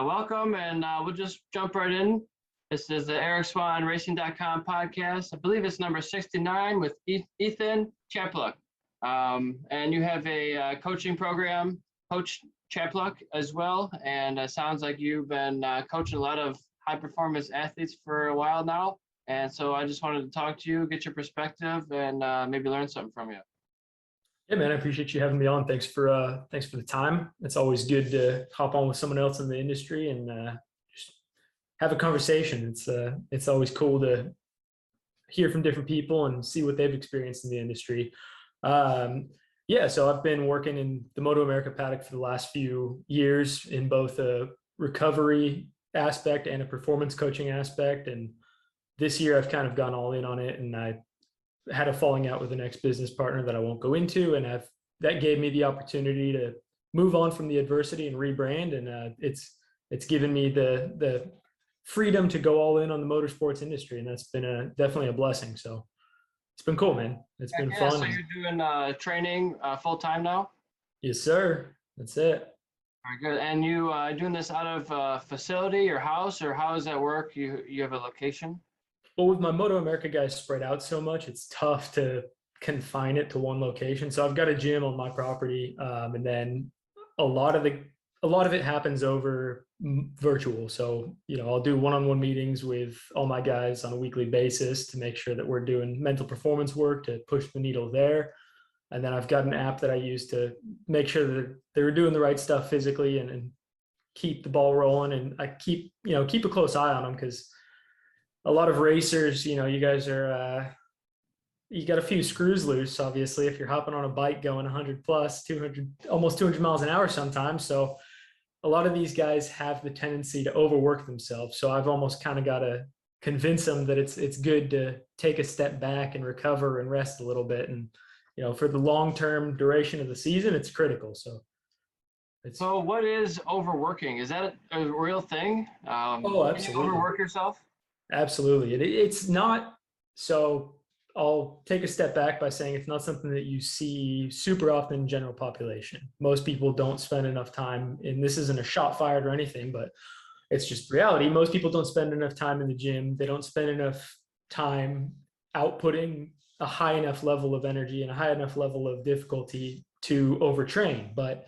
Welcome, and we'll just jump right in. This is the Eric Swahn Racing.com podcast. I believe it's number 69 with Ethan Chapluk. And you have a coaching program, Coach Chapluk, as well. And it sounds like you've been coaching a lot of high-performance athletes for a while now. And so I just wanted to talk to you, get your perspective, and maybe learn something from you. Yeah, man, I appreciate you having me on. Thanks for the time. It's always good to hop on with someone else in the industry and just have a conversation. It's always cool to hear from different people and see what they've experienced in the industry. So I've been working in the Moto America paddock for the last few years in both a recovery aspect and a performance coaching aspect. And this year I've kind of gone all in on it, and I had a falling out with an ex-business partner that I won't go into, and that gave me the opportunity to move on from the adversity and rebrand, and it's given me the freedom to go all in on the motorsports industry, and that's been definitely a blessing. So it's been cool, man. It's been fun. So you're doing training full time now? Yes, sir. That's it. Very good. And you doing this out of a facility, your house, or how does that work? You have a location? Well, with my Moto America guys spread out so much, it's tough to confine it to one location. So I've got a gym on my property, and then a lot of it happens over virtual. So, I'll do one-on-one meetings with all my guys on a weekly basis to make sure that we're doing mental performance work to push the needle there. And then I've got an app that I use to make sure that they're doing the right stuff physically and keep the ball rolling. And I keep a close eye on them, because a lot of racers, you guys are, you got a few screws loose, obviously, if you're hopping on a bike going 100 plus, 200, almost 200 miles an hour sometimes. So a lot of these guys have the tendency to overwork themselves. So I've almost kind of got to convince them that it's good to take a step back and recover and rest a little bit. And, for the long-term duration of the season, it's critical. So what is overworking? Is that a real thing? Absolutely. Can you overwork yourself? Absolutely. It's not. So I'll take a step back by saying it's not something that you see super often in general population. Most people don't spend enough time, and this isn't a shot fired or anything, but it's just reality. Most people don't spend enough time in the gym. They don't spend enough time outputting a high enough level of energy and a high enough level of difficulty to overtrain. But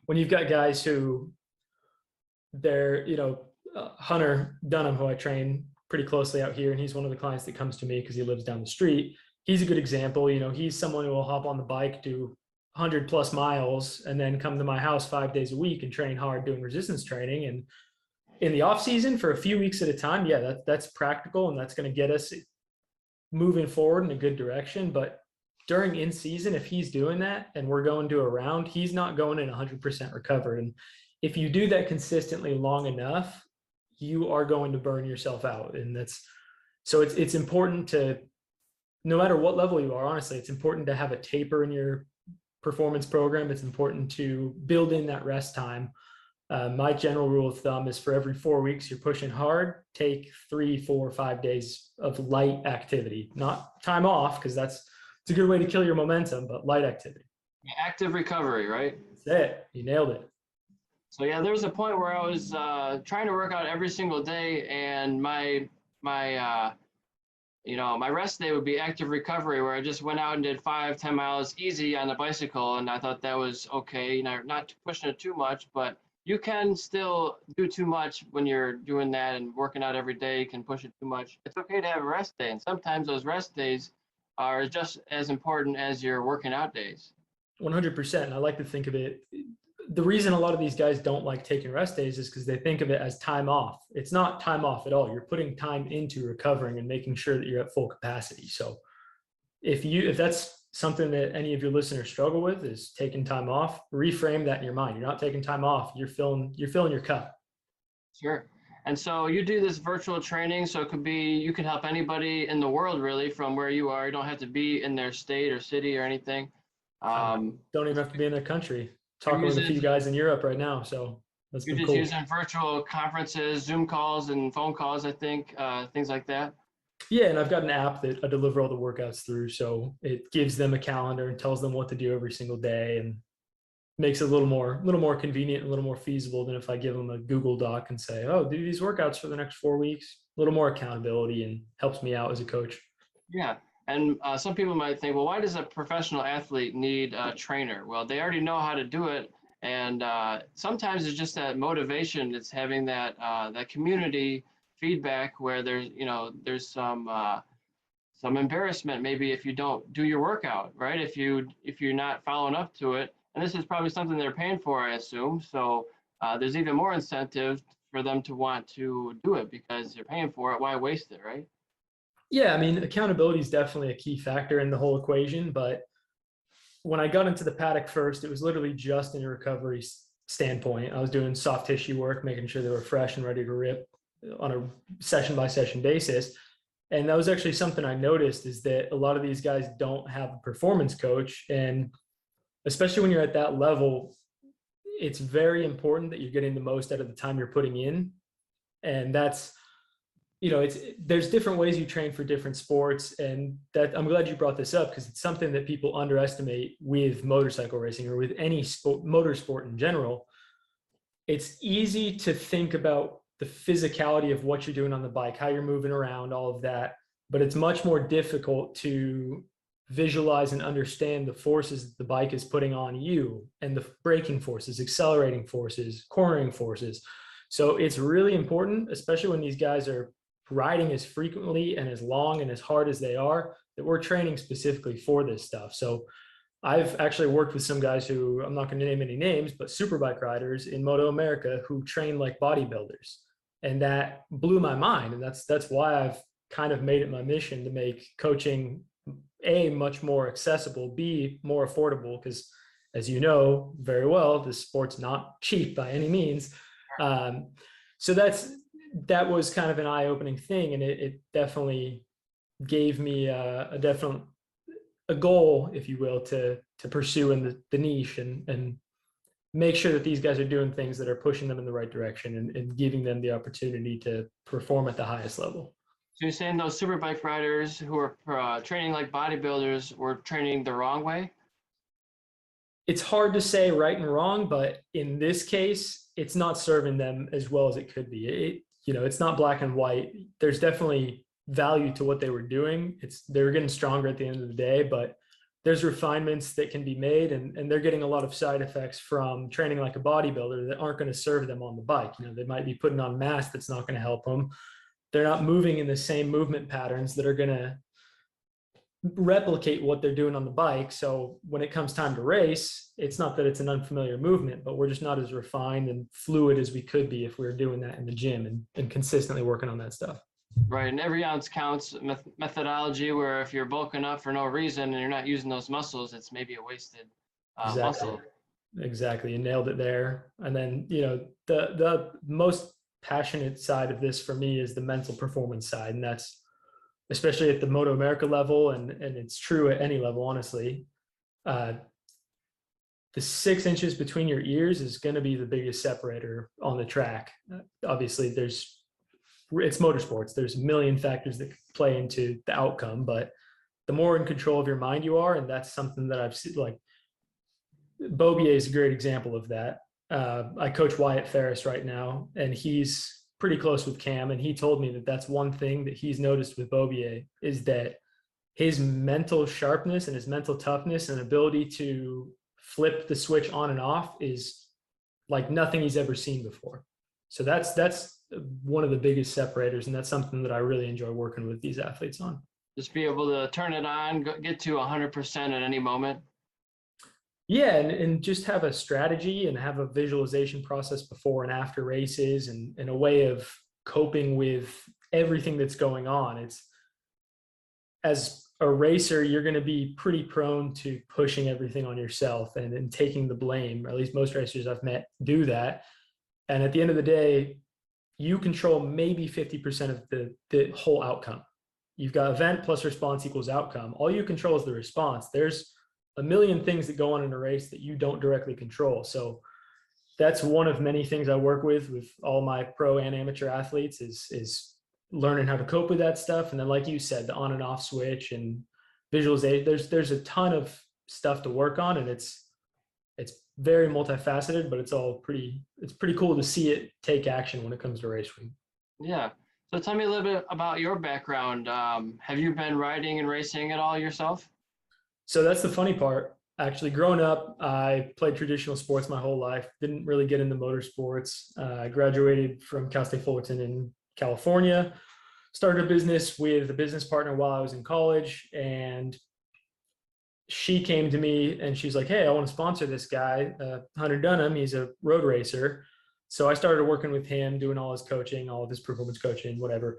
when you've got guys who they're, Hunter Dunham, who I train pretty closely out here, and he's one of the clients that comes to me because he lives down the street. He's a good example. He's someone who will hop on the bike, do 100 plus miles, and then come to my house 5 days a week and train hard doing resistance training. And in the off season for a few weeks at a time, that's practical, and that's going to get us moving forward in a good direction. But during in season, if he's doing that and we're going to a round, he's not going in 100% recovered. And if you do that consistently long enough, you are going to burn yourself out. And it's important to, no matter what level you are, honestly, it's important to have a taper in your performance program. It's important to build in that rest time. My general rule of thumb is for every 4 weeks you're pushing hard, take 3, 4, 5 days of light activity, not time off, because it's a good way to kill your momentum, but light activity. Active recovery, right? That's it. You nailed it. So there was a point where I was trying to work out every single day, and my rest day would be active recovery, where I just went out and did 5-10 miles easy on the bicycle, and I thought that was okay. Not pushing it too much, but you can still do too much when you're doing that and working out every day. You can push it too much. It's okay to have a rest day, and sometimes those rest days are just as important as your working out days. 100%. I like to think of it. The reason a lot of these guys don't like taking rest days is because they think of it as time off. It's not time off at all. You're putting time into recovering and making sure that you're at full capacity. So if that's something that any of your listeners struggle with, is taking time off, reframe that in your mind. You're not taking time off. You're filling your cup. Sure. And so you do this virtual training. So you can help anybody in the world, really, from where you are. You don't have to be in their state or city or anything. Don't even have to be in their country. Talking with a few guys in Europe right now, so that's been cool. You're just using virtual conferences, Zoom calls, and phone calls, I think, things like that. Yeah, and I've got an app that I deliver all the workouts through, so it gives them a calendar and tells them what to do every single day, and makes it a little more convenient, a little more feasible than if I give them a Google Doc and say, oh, do these workouts for the next 4 weeks. A little more accountability and helps me out as a coach. Yeah. And some people might think, well, why does a professional athlete need a trainer? Well, they already know how to do it. And sometimes it's just that motivation. It's having that community feedback where there's some embarrassment maybe if you don't do your workout, right? If you're not following up to it, and this is probably something they're paying for, I assume. So there's even more incentive for them to want to do it because they're paying for it. Why waste it, right? Yeah, I mean, accountability is definitely a key factor in the whole equation. But when I got into the paddock first, it was literally just in a recovery standpoint. I was doing soft tissue work, making sure they were fresh and ready to rip on a session by session basis. And that was actually something I noticed, is that a lot of these guys don't have a performance coach. And especially when you're at that level, it's very important that you're getting the most out of the time you're putting in. And that's, there's different ways you train for different sports. And that, I'm glad you brought this up, because it's something that people underestimate with motorcycle racing or with any sport, motorsport in general. It's easy to think about the physicality of what you're doing on the bike, how you're moving around, all of that. But it's much more difficult to visualize and understand the forces that the bike is putting on you, and the braking forces, accelerating forces, cornering forces. So it's really important, especially when these guys are riding as frequently and as long and as hard as they are, that we're training specifically for this stuff. So I've actually worked with some guys who, I'm not going to name any names, but superbike riders in Moto America who train like bodybuilders. And that blew my mind. And that's why I've kind of made it my mission to make coaching A, much more accessible, B, more affordable, because as you know very well, this sport's not cheap by any means. So that was kind of an eye-opening thing. And it definitely gave me a goal, if you will, to pursue in the niche and make sure that these guys are doing things that are pushing them in the right direction and giving them the opportunity to perform at the highest level. So you're saying those superbike riders who are training like bodybuilders were training the wrong way? It's hard to say right and wrong, but in this case, it's not serving them as well as it could be. It's not black and white. There's definitely value to what they were doing. They're getting stronger at the end of the day, but there's refinements that can be made, and they're getting a lot of side effects from training like a bodybuilder that aren't going to serve them on the bike. They might be putting on mass that's not going to help them. They're not moving in the same movement patterns that are going to replicate what they're doing on the bike. So when it comes time to race, it's not that it's an unfamiliar movement, but we're just not as refined and fluid as we could be if we were doing that in the gym and consistently working on that stuff. Right. And every ounce counts methodology, where if you're bulking up for no reason and you're not using those muscles, it's maybe a wasted muscle. Exactly. You nailed it there. And then, the most passionate side of this for me is the mental performance side. And that's especially at the Moto America level. And it's true at any level, honestly. The 6 inches between your ears is going to be the biggest separator on the track. Obviously it's motorsports. There's a million factors that play into the outcome, but the more in control of your mind you are, and that's something that I've seen, like Bobier is a great example of that. I coach Wyatt Ferris right now, and he's pretty close with Cam. And he told me that that's one thing that he's noticed with Bobier, is that his mental sharpness and his mental toughness and ability to flip the switch on and off is like nothing he's ever seen before. So that's one of the biggest separators. And that's something that I really enjoy working with these athletes on. Just be able to turn it on, get to 100% at any moment. Yeah, and just have a strategy and have a visualization process before and after races, and a way of coping with everything that's going on. It's, as a racer, you're going to be pretty prone to pushing everything on yourself and taking the blame. Or at least most racers I've met do that. And at the end of the day, you control maybe 50% of the whole outcome. You've got event plus response equals outcome. All you control is the response. There's a million things that go on in a race that you don't directly control. So that's one of many things I work with all my pro and amateur athletes is learning how to cope with that stuff. And then, like you said, the on and off switch and visualization, there's a ton of stuff to work on, and it's very multifaceted, but it's pretty cool to see it take action when it comes to racing. Yeah. So tell me a little bit about your background. Have you been riding and racing at all yourself? So that's the funny part. Actually, growing up, I played traditional sports my whole life. Didn't really get into motorsports. I graduated from Cal State Fullerton in California. Started a business with a business partner while I was in college, and she came to me and she's like, "Hey, I want to sponsor this guy, Hunter Dunham. He's a road racer." So I started working with him, doing all his coaching, all of his performance coaching, whatever.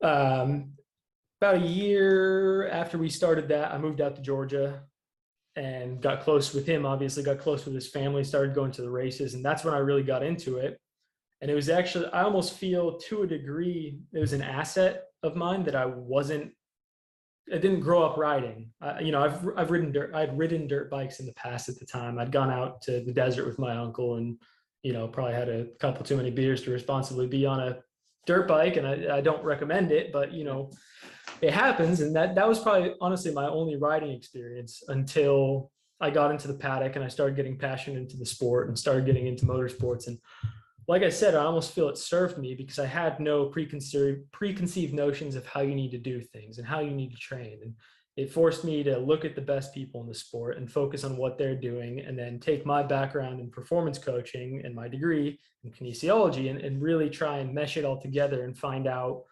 Um, about a year after we started that, I moved out to Georgia and got close with him. Obviously, got close with his family, started going to the races, and that's when I really got into it. And it was actually, I almost feel to a degree, it was an asset of mine that I didn't grow up riding. I've ridden dirt. I'd ridden dirt bikes in the past at the time. I'd gone out to the desert with my uncle and, probably had a couple too many beers to responsibly be on a dirt bike. And I don't recommend it, but, it happens. And that was probably honestly my only riding experience until I got into the paddock and I started getting passionate into the sport and started getting into motorsports. And like I said, I almost feel it served me because I had no preconceived notions of how you need to do things and how you need to train. And it forced me to look at the best people in the sport and focus on what they're doing, and then take my background in performance coaching and my degree in kinesiology and really try and mesh it all together and find out,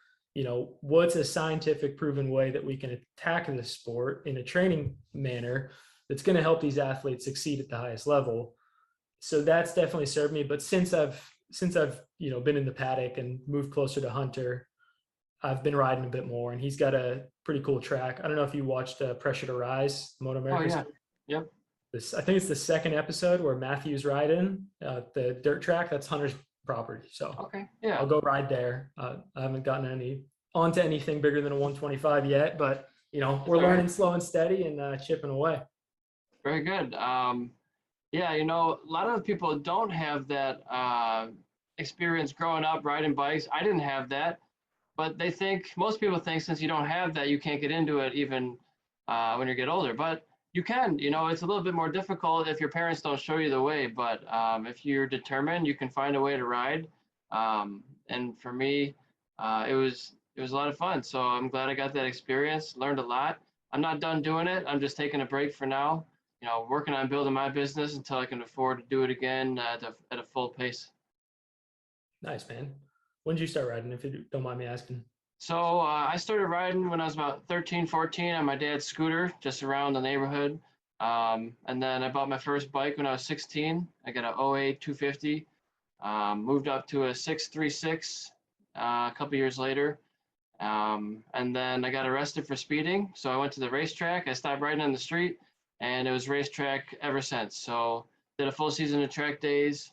what's a scientific proven way that we can attack this sport in a training manner that's going to help these athletes succeed at the highest level. So that's definitely served me. But since I've been in the paddock and moved closer to Hunter, I've been riding a bit more, and he's got a pretty cool track. I don't know if you watched Pressure to Rise, Moto Oh America. yeah. Yep. I think it's the second episode where Matthew's riding the dirt track. That's Hunter's property. So Okay. Yeah. I'll go ride there. I haven't gotten onto anything bigger than a 125 yet, but we're learning slow and steady and chipping away. Very good. Yeah, a lot of people don't have that experience growing up riding bikes. I didn't have that, but most people think since you don't have that, you can't get into it even when you get older. But you can. It's a little bit more difficult if your parents don't show you the way. But if you're determined, you can find a way to ride. And for me, it was a lot of fun. So I'm glad I got that experience. Learned a lot. I'm not done doing it. I'm just taking a break for now. Working on building my business until I can afford to do it again at a full pace. Nice, man. When did you start riding, if you don't mind me asking? So I started riding when I was about 13, 14 on my dad's scooter, just around the neighborhood. And then I bought my first bike when I was 16. I got an 08 250, moved up to a 636 a couple years later. And then I got arrested for speeding. So I went to the racetrack. I stopped riding on the street, and it was racetrack ever since. So did a full season of track days,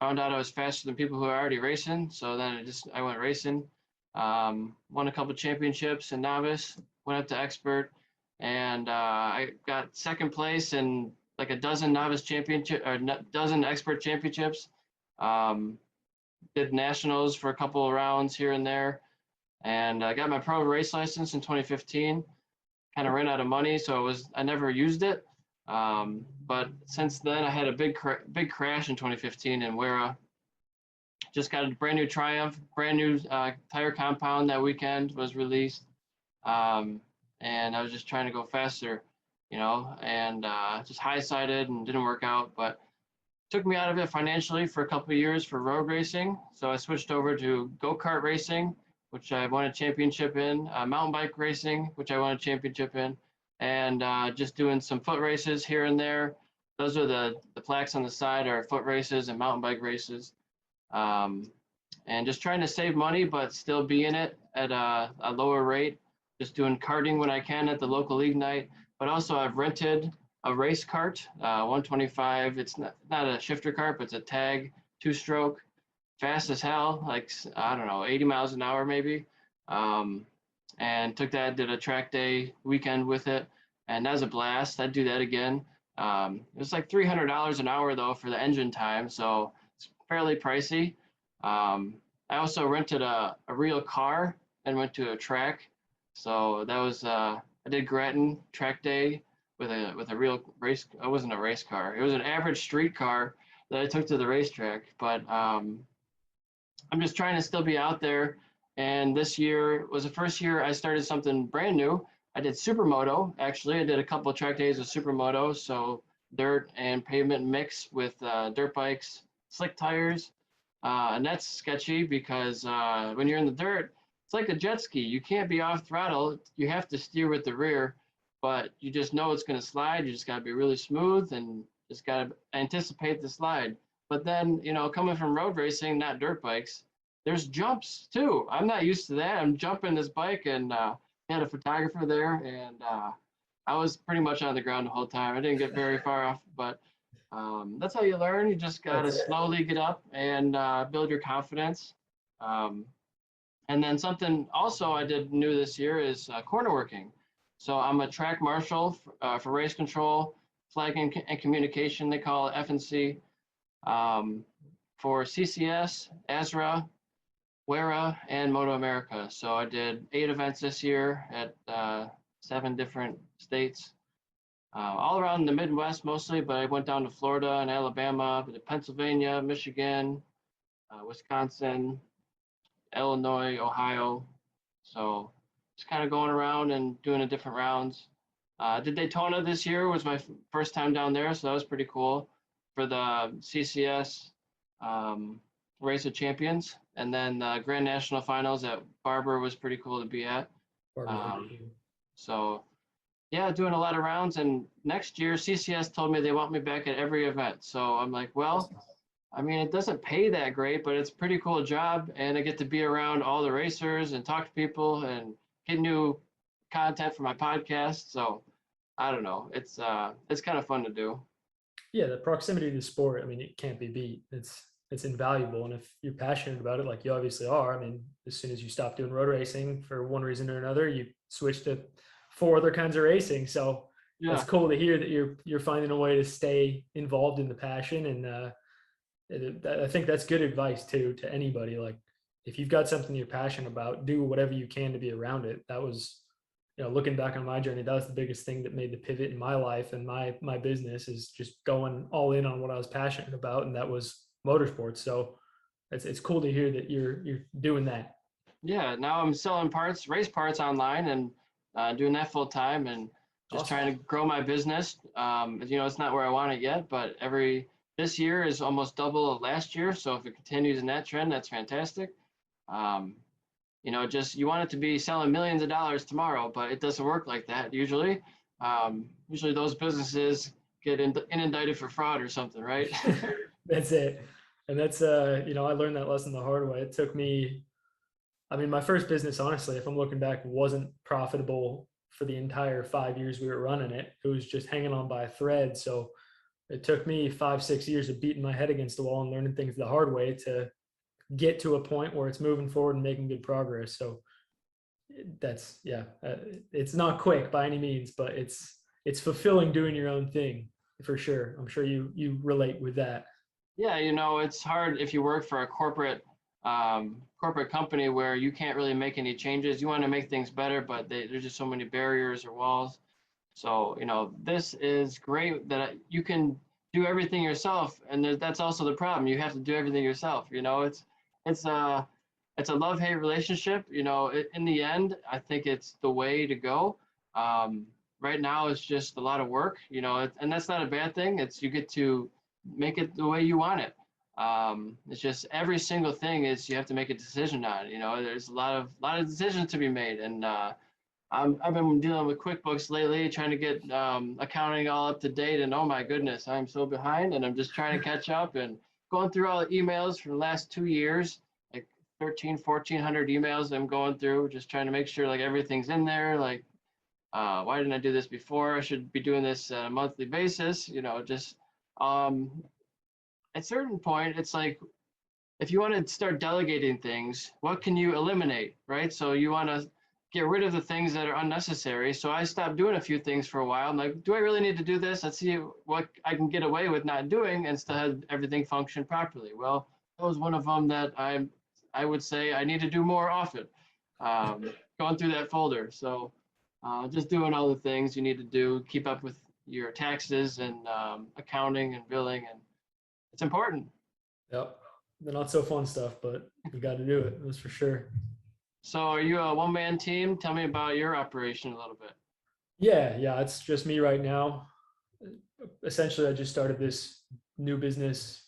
found out I was faster than people who are already racing. So then I went racing, won a couple championships in novice, went up to expert, and I got second place in like a dozen novice championship or dozen expert championships. Did nationals for a couple of rounds here and there, and I got my pro race license in 2015. Kind of ran out of money, so I never used it. But since then, I had a big crash in 2015 in Wera. Just got a brand new Triumph, brand new tire compound that weekend was released, and I was just trying to go faster, and just high-sided and didn't work out. But took me out of it financially for a couple of years for road racing, so I switched over to go-kart racing, which I won a championship in, mountain bike racing, which I won a championship in, and just doing some foot races here and there. Those are the plaques on the side are foot races and mountain bike races. And just trying to save money, but still be in it at a lower rate, just doing karting when I can at the local league night. But also I've rented a race cart, 125. It's not a shifter cart, but it's a tag, 2-stroke. Fast as hell, like, I don't know, 80 miles an hour maybe. And took that, did a track day weekend with it. And that was a blast. I'd do that again. It was like $300 an hour though for the engine time. So it's fairly pricey. I also rented a real car and went to a track. So that was, I did Grattan track day with a real race. It wasn't a race car. It was an average street car that I took to the racetrack. But I'm just trying to still be out there. And this year was the first year I started something brand new. I did supermoto. Actually, I did a couple of track days of supermoto. So dirt and pavement mix with dirt bikes, slick tires. And that's sketchy because when you're in the dirt, it's like a jet ski. You can't be off throttle. You have to steer with the rear, but you just know it's going to slide. You just got to be really smooth and just got to anticipate the slide. But then, coming from road racing, not dirt bikes, there's jumps too. I'm not used to that. I'm jumping this bike and had a photographer there, and I was pretty much on the ground the whole time. I didn't get very far off, but that's how you learn. You just got to slowly get up and build your confidence. And then something also I did new this year is corner working. So I'm a track marshal for race control, flagging and communication, they call it F&C, for CCS, ASRA, WERA, and Moto America. So I did 8 events this year at 7 different states, all around the Midwest mostly, but I went down to Florida and Alabama, to Pennsylvania, Michigan, Wisconsin, Illinois, Ohio. So just kind of going around and doing the different rounds. Did Daytona this year, was my first time down there, so that was pretty cool for the CCS Race of Champions. And then Grand National Finals at Barber was pretty cool to be at. So yeah, doing a lot of rounds. And next year, CCS told me they want me back at every event. So I'm like, well, I mean, it doesn't pay that great, but it's a pretty cool job. And I get to be around all the racers and talk to people and get new content for my podcast. So I don't know. It's kind of fun to do. Yeah, the proximity to the sport, I mean, it can't be beat. It's invaluable. And if you're passionate about it, like you obviously are, I mean, as soon as you stop doing road racing for one reason or another, you switch to 4 other kinds of racing. So yeah, it's cool to hear that you're finding a way to stay involved in the passion. And I think that's good advice too, to anybody. Like if you've got something you're passionate about, do whatever you can to be around it. That was, looking back on my journey, that was the biggest thing that made the pivot in my life and my business, is just going all in on what I was passionate about. And that was motorsports. So it's cool to hear that you're doing that. Yeah. Now I'm selling race parts online, and doing that full time, and just Awesome. trying to grow my business. It's not where I want it yet, but this year is almost double of last year. So if it continues in that trend, that's fantastic. You want it to be selling millions of dollars tomorrow, but it doesn't work like that usually. Usually those businesses get indicted for fraud or something, right? That's it. And that's, I learned that lesson the hard way. It took me, my first business, honestly, if I'm looking back, wasn't profitable for the entire 5 years we were running it. It was just hanging on by a thread. So it took me 5-6 years of beating my head against the wall and learning things the hard way to get to a point where it's moving forward and making good progress. So that's, it's not quick by any means, but it's fulfilling doing your own thing for sure. I'm sure you relate with that. Yeah, it's hard if you work for a corporate company where you can't really make any changes. You want to make things better, but there's just so many barriers or walls. So, this is great that you can do everything yourself. And that's also the problem. You have to do everything yourself. It's a love-hate relationship. In the end, I think it's the way to go. Right now, it's just a lot of work, and that's not a bad thing. You get to make it the way you want it. It's just every single thing is you have to make a decision on. There's a lot of decisions to be made, and I've been dealing with QuickBooks lately, trying to get accounting all up to date, and oh my goodness, I'm so behind, and I'm just trying to catch up and going through all the emails for the last 2 years, like 1,400 emails I'm going through, just trying to make sure like everything's in there. Like, why didn't I do this before? I should be doing this on a monthly basis. At a certain point, it's like, if you want to start delegating things, what can you eliminate, right? So you want to get rid of the things that are unnecessary. So I stopped doing a few things for a while. I'm like, do I really need to do this? Let's see what I can get away with not doing and still have everything function properly. Well, that was one of them that I would say I need to do more often, going through that folder. So just doing all the things you need to do, keep up with your taxes and accounting and billing, and it's important. Yep. The not so fun stuff, but we got to do it. That's for sure. So are you a one-man team? Tell me about your operation a little bit. Yeah. It's just me right now. Essentially, I just started this new business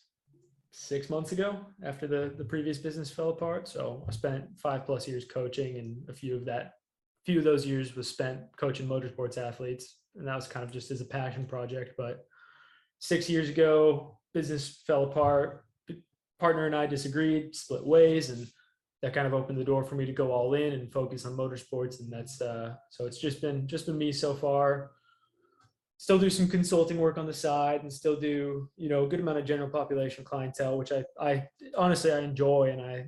6 months ago after the previous business fell apart. So I spent 5+ years coaching, and a few of those years was spent coaching motorsports athletes. And that was kind of just as a passion project. But 6 years ago, business fell apart. Partner and I disagreed, split ways, and that kind of opened the door for me to go all in and focus on motorsports. And that's so it's just been me so far. Still do some consulting work on the side, and still do a good amount of general population clientele, which I honestly I enjoy, and I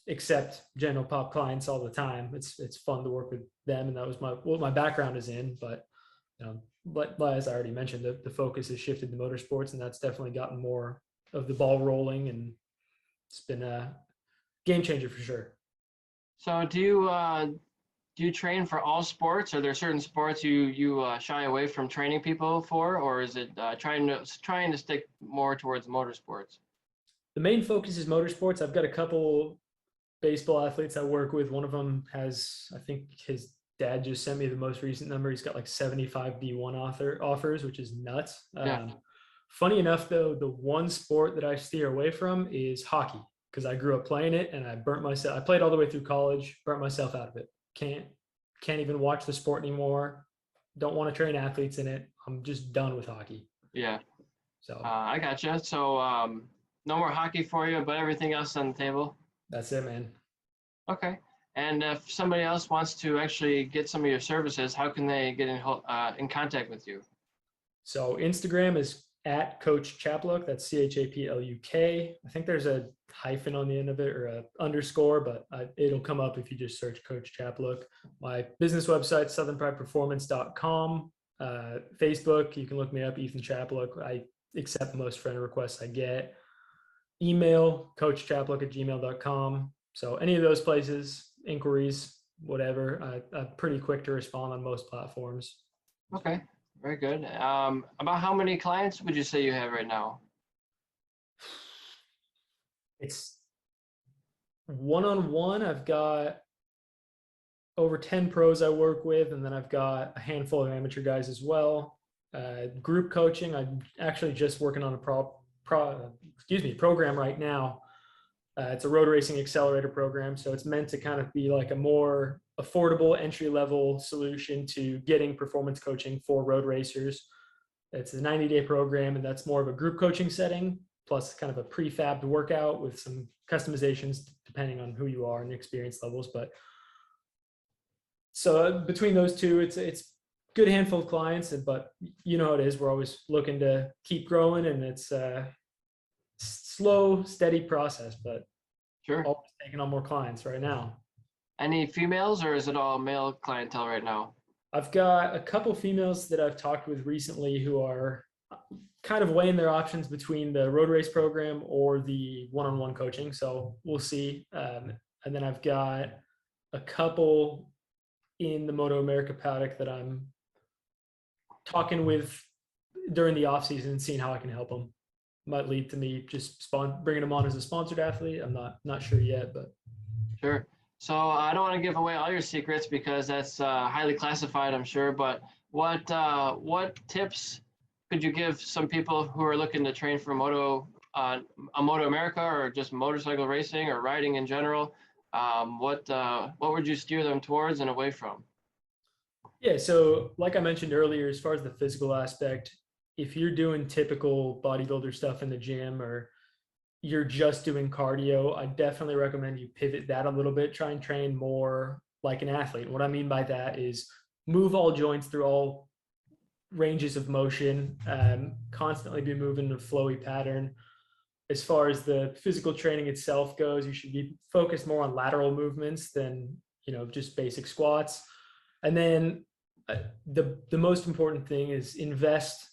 accept general pop clients all the time. It's fun to work with them, and that was what my background is in. But but as I already mentioned, the focus has shifted to motorsports, and that's definitely gotten more of the ball rolling, and it's been a game changer for sure. So do you train for all sports? Are there certain sports you shy away from training people for, or is it trying to stick more towards motorsports? The main focus is motorsports. I've got a couple baseball athletes I work with. One of them has, I think his dad just sent me the most recent number. He's got like 75 D1 offers, which is nuts. Yeah. Funny enough, though, the one sport that I steer away from is hockey, because I grew up playing it and I burnt myself. I played all the way through college, burnt myself out of it. Can't even watch the sport anymore. Don't want to train athletes in it. I'm just done with hockey. Yeah. So I gotcha. So no more hockey for you, but everything else on the table. that's it, man. Okay. And if somebody else wants to actually get some of your services, how can they get in contact with you? So Instagram is at Coach Chapluk. That's CHAPLUK. I think there's a hyphen on the end of it, or a underscore, but it'll come up if you just search Coach Chapluk. My business website, southernprideperformance.com. Facebook, you can look me up, Ethan Chapluk. I accept most friend requests I get. Email, coachchapluk@gmail.com. So any of those places, inquiries, whatever, I'm pretty quick to respond on most platforms. Okay. Very good. About how many clients would you say you have right now? It's one-on-one. I've got over 10 pros I work with, and then I've got a handful of amateur guys as well. Group coaching, I'm actually just working on a program right now. It's a road racing accelerator program, so it's meant to kind of be like a more affordable entry-level solution to getting performance coaching for road racers. It's a 90-day program, and that's more of a group coaching setting, plus kind of a prefabbed workout with some customizations depending on who you are and the experience levels. But so between those two, it's good handful of clients, but you know how it is. We're always looking to keep growing, and it's a slow, steady process, but Sure. always taking on more clients right now. Any females, or is it all male clientele right now? I've got a couple females that I've talked with recently who are kind of weighing their options between the road race program or the one-on-one coaching. So we'll see. And then I've got a couple in the Moto America paddock that I'm talking with during the off season and seeing how I can help them. Might lead to me just bringing them on as a sponsored athlete. I'm not sure yet, but Sure. So I don't want to give away all your secrets because that's highly classified, I'm sure. But what tips could you give some people who are looking to train for a Moto America, or just motorcycle racing or riding in general? What would you steer them towards and away from? Yeah, so like I mentioned earlier, as far as the physical aspect, if you're doing typical bodybuilder stuff in the gym, or you're just doing cardio, I definitely recommend you pivot that a little bit. Try and train more like an athlete. What I mean by that is move all joints through all ranges of motion, constantly be moving in a flowy pattern. As far as the physical training itself goes, you should be focused more on lateral movements than just basic squats. And then the most important thing is invest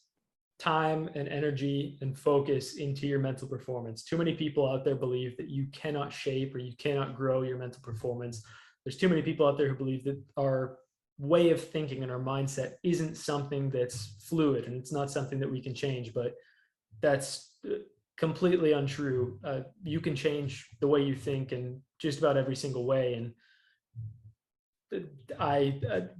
time and energy and focus into your mental performance. Too many people out there believe that you cannot shape or you cannot grow your mental performance. There's too many people out there who believe that are way of thinking and our mindset isn't something that's fluid, and it's not something that we can change. But that's completely untrue. You can change the way you think in just about every single way. And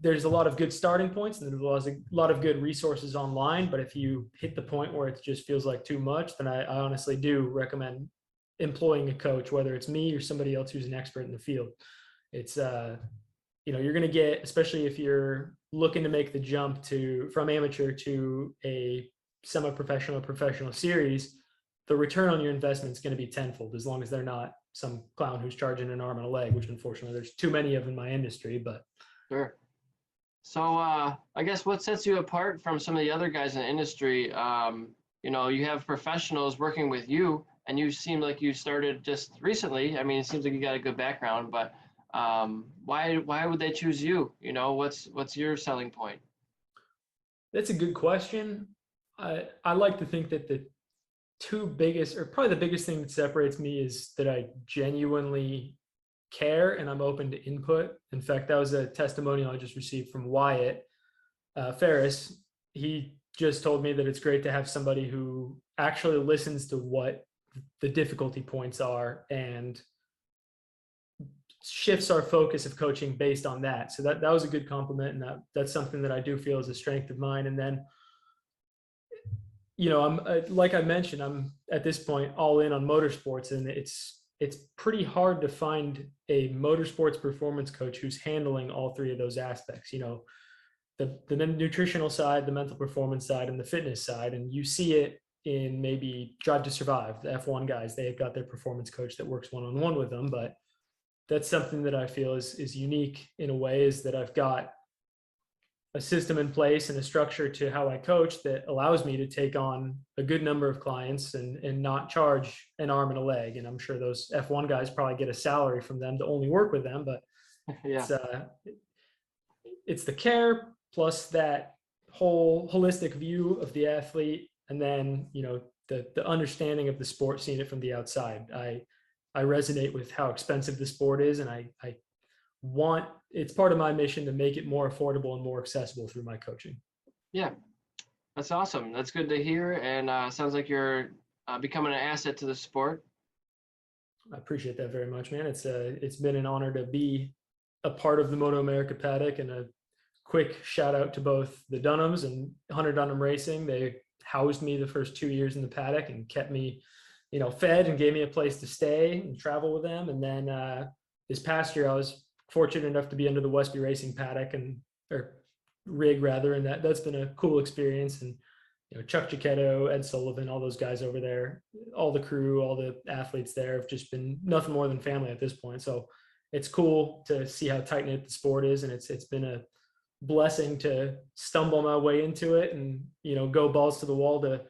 there's a lot of good starting points, and there's a lot of good resources online. But if you hit the point where it just feels like too much, then I honestly do recommend employing a coach, whether it's me or somebody else who's an expert in the field. It's you're going to get, especially if you're looking to make the jump from amateur to a semi-professional, professional series, the return on your investment is going to be tenfold, as long as they're not some clown who's charging an arm and a leg, which unfortunately there's too many of in my industry. But Sure. So I guess what sets you apart from some of the other guys in the industry? You have professionals working with you, and you seem like you started just recently. I mean, it seems like you got a good background, but why would they choose you? What's your selling point? That's a good question. I like to think that the two biggest, or probably the biggest thing that separates me, is that I genuinely care and I'm open to input. In fact, that was a testimonial I just received from Wyatt Ferris. He just told me that it's great to have somebody who actually listens to what the difficulty points are and shifts our focus of coaching based on that. So that was a good compliment, and that's something that I do feel is a strength of mine. And then, I'm like I mentioned, I'm at this point all in on motorsports, and it's pretty hard to find a motorsports performance coach who's handling all three of those aspects. The nutritional side, the mental performance side, and the fitness side. And you see it in maybe Drive to Survive, the F1 guys. They've got their performance coach that works one-on-one with them. But that's something that I feel is unique in a way, is that I've got a system in place and a structure to how I coach that allows me to take on a good number of clients and not charge an arm and a leg. And I'm sure those F1 guys probably get a salary from them to only work with them, but Yeah. It's the care plus that whole holistic view of the athlete. And then, the understanding of the sport, seeing it from the outside. I resonate with how expensive the sport is, and I it's part of my mission to make it more affordable and more accessible through my coaching. Yeah, that's awesome. That's good to hear. And sounds like you're becoming an asset to the sport. I appreciate that very much, man. It's been an honor to be a part of the Moto America paddock. And a quick shout out to both the Dunhams and Hunter Dunham Racing. They housed me the first 2 years in the paddock and kept me, fed and gave me a place to stay and travel with them. And then this past year, I was fortunate enough to be under the Westby Racing paddock or rig rather, and that's been a cool experience. And Chuck Giacchetto, Ed Sullivan, all those guys over there, all the crew, all the athletes there have just been nothing more than family at this point. So it's cool to see how tight knit the sport is, and it's been a blessing to stumble my way into it and go balls to the wall to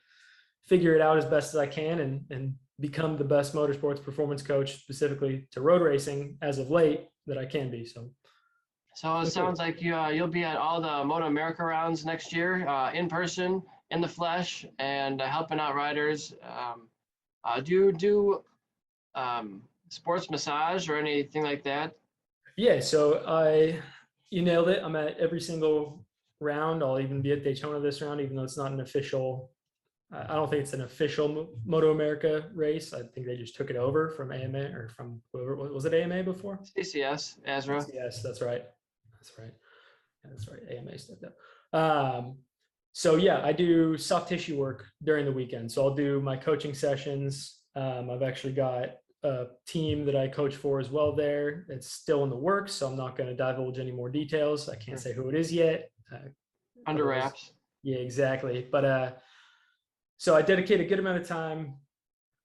figure it out as best as I can and become the best motorsports performance coach specifically to road racing as of late that I can be. So it sounds like you'll be at all the Moto America rounds next year, in person, in the flesh, and helping out riders. Do you do sports massage or anything like that? Yeah, so you nailed it. I'm at every single round. I'll even be at Daytona this round, even though it's not an official. I don't think it's an official Moto America race. I think they just took it over from AMA or from whoever. Was it AMA before? CCS, Azra. Yes, that's right. That's right. AMA stepped up. So yeah, I do soft tissue work during the weekend. So I'll do my coaching sessions. I've actually got a team that I coach for as well there. It's still in the works, so I'm not going to divulge any more details. I can't say who it is yet. Under wraps. Yeah, exactly. But so I dedicate a good amount of time,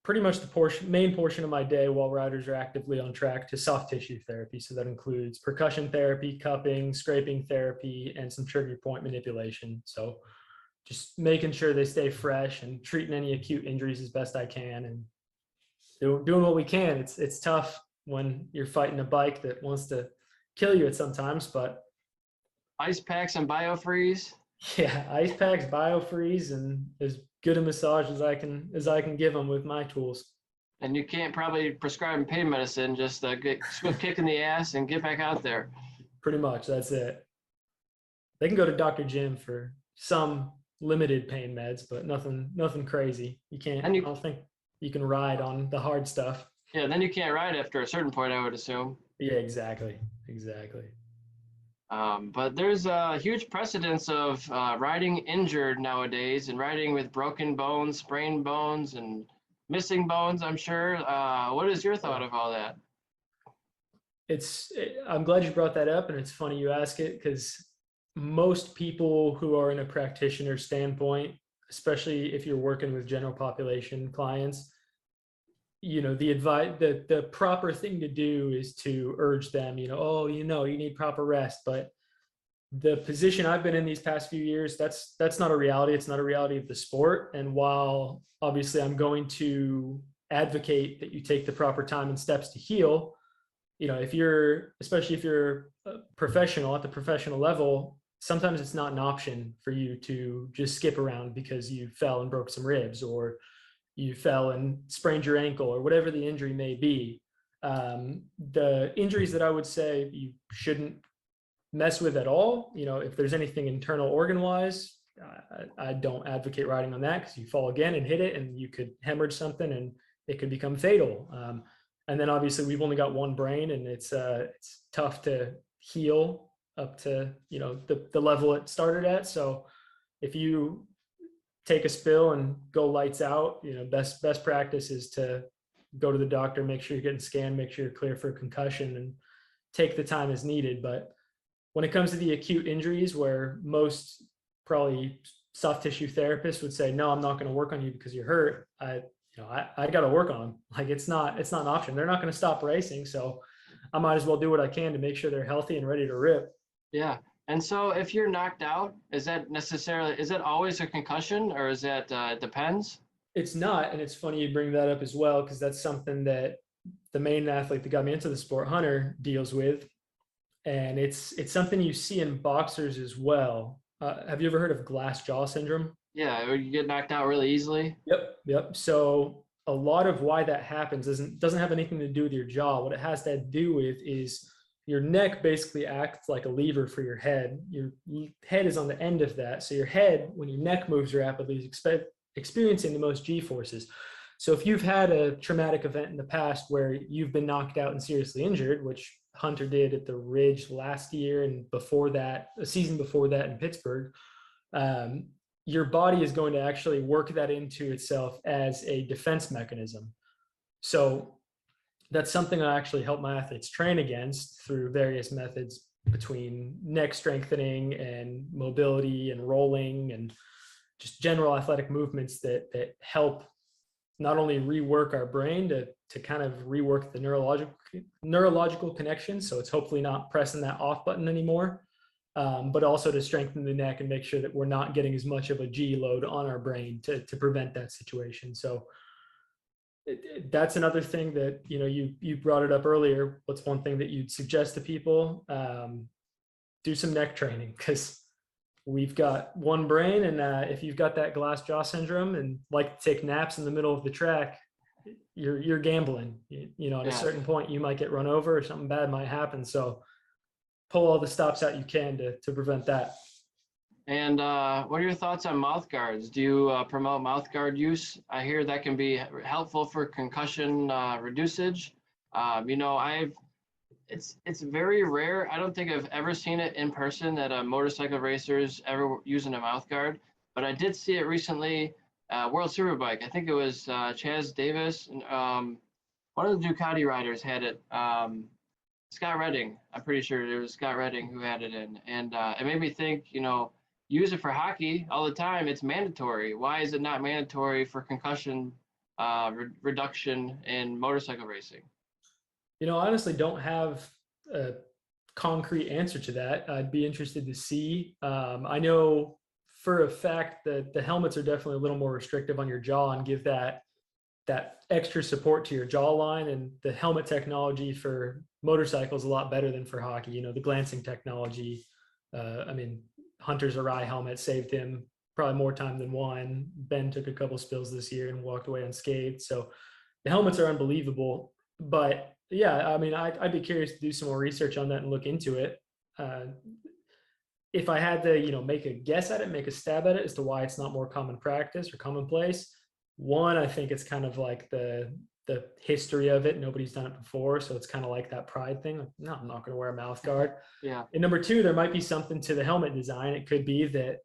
pretty much the main portion of my day while riders are actively on track, to soft tissue therapy. So that includes percussion therapy, cupping, scraping therapy, and some trigger point manipulation. So just making sure they stay fresh and treating any acute injuries as best I can and doing what we can. It's tough when you're fighting a bike that wants to kill you at sometimes, but ice packs and biofreeze. Yeah, ice packs, biofreeze, and as good a massage as I can give them with my tools. And you can't probably prescribe pain medicine, just get swift kick in the ass and get back out there. Pretty much, that's it. They can go to Dr. Jim for some limited pain meds, but nothing crazy. You can't. And I don't think you can ride on the hard stuff. yeah, then you can't ride after a certain point, I would assume. Yeah, exactly. But there's a huge precedence of riding injured nowadays and riding with broken bones, sprained bones, and missing bones, I'm sure. What is your thought of all that? I'm glad you brought that up, and it's funny you ask it, because most people who are in a practitioner standpoint, especially if you're working with general population clients, the proper thing to do is to urge them, you need proper rest. But the position I've been in these past few years, that's not a reality. It's not a reality of the sport. And while obviously I'm going to advocate that you take the proper time and steps to heal, especially if you're a professional at the professional level, sometimes it's not an option for you to just skip around because you fell and broke some ribs, or you fell and sprained your ankle, or whatever the injury may be. The injuries that I would say you shouldn't mess with at all, if there's anything internal organ wise, I don't advocate riding on that, because you fall again and hit it and you could hemorrhage something and it could become fatal. And then obviously we've only got one brain, and it's tough to heal up to the level it started at. So if you take a spill and go lights out, best practice is to go to the doctor, make sure you're getting scanned, make sure you're clear for a concussion, and take the time as needed. But when it comes to the acute injuries, where most probably soft tissue therapists would say, no, I'm not going to work on you because you're hurt, I got to work on them. Like, it's not an option. They're not going to stop racing, so I might as well do what I can to make sure they're healthy and ready to rip. Yeah. And so if you're knocked out, is that always a concussion, or is that depends? It's not. And it's funny you bring that up as well, because that's something that the main athlete that got me into the sport, Hunter, deals with. And it's something you see in boxers as well. Have you ever heard of glass jaw syndrome? Yeah, or you get knocked out really easily. Yep. So a lot of why that happens doesn't have anything to do with your jaw. What it has to do with is your neck basically acts like a lever for your head. Your head is on the end of that. So your head, when your neck moves rapidly, is experiencing the most G forces. So if you've had a traumatic event in the past where you've been knocked out and seriously injured, which Hunter did at the Ridge last year, and before that, a season before that in Pittsburgh, your body is going to actually work that into itself as a defense mechanism. So that's something I actually help my athletes train against through various methods, between neck strengthening and mobility and rolling and just general athletic movements that help not only rework our brain to kind of rework the neurological connection. So it's hopefully not pressing that off button anymore, but also to strengthen the neck and make sure that we're not getting as much of a G load on our brain to prevent that situation. So that's another thing that, you brought it up earlier. What's one thing that you'd suggest to people? Do some neck training, because we've got one brain, and if you've got that glass jaw syndrome and like to take naps in the middle of the track, you're gambling. At a certain point you might get run over or something bad might happen. So pull all the stops out you can to prevent that. And what are your thoughts on mouth guards? Do you promote mouth guard use? I hear that can be helpful for concussion reducage. It's very rare. I don't think I've ever seen it in person that a motorcycle racer's ever using a mouth guard, but I did see it recently. World Superbike. I think it was Chaz Davis, and one of the Ducati riders had it. Scott Redding. I'm pretty sure it was Scott Redding who had it in, and it made me think. Use it for hockey all the time. It's mandatory. Why is it not mandatory for concussion reduction in motorcycle racing? I honestly don't have a concrete answer to that. I'd be interested to see. I know for a fact that the helmets are definitely a little more restrictive on your jaw and give that extra support to your jawline, and the helmet technology for motorcycles is a lot better than for hockey. The glancing technology. Hunter's Arai helmet saved him probably more time than one. Ben took a couple spills this year and walked away unscathed. So the helmets are unbelievable. But yeah, I'd be curious to do some more research on that and look into it. if I had to, make a guess at it, make a stab at it as to why it's not more common practice or commonplace, one, I think it's kind of like the history of it. Nobody's done it before, so it's kind of like that pride thing. Like, no, I'm not going to wear a mouth guard. Yeah. And number two, there might be something to the helmet design. It could be that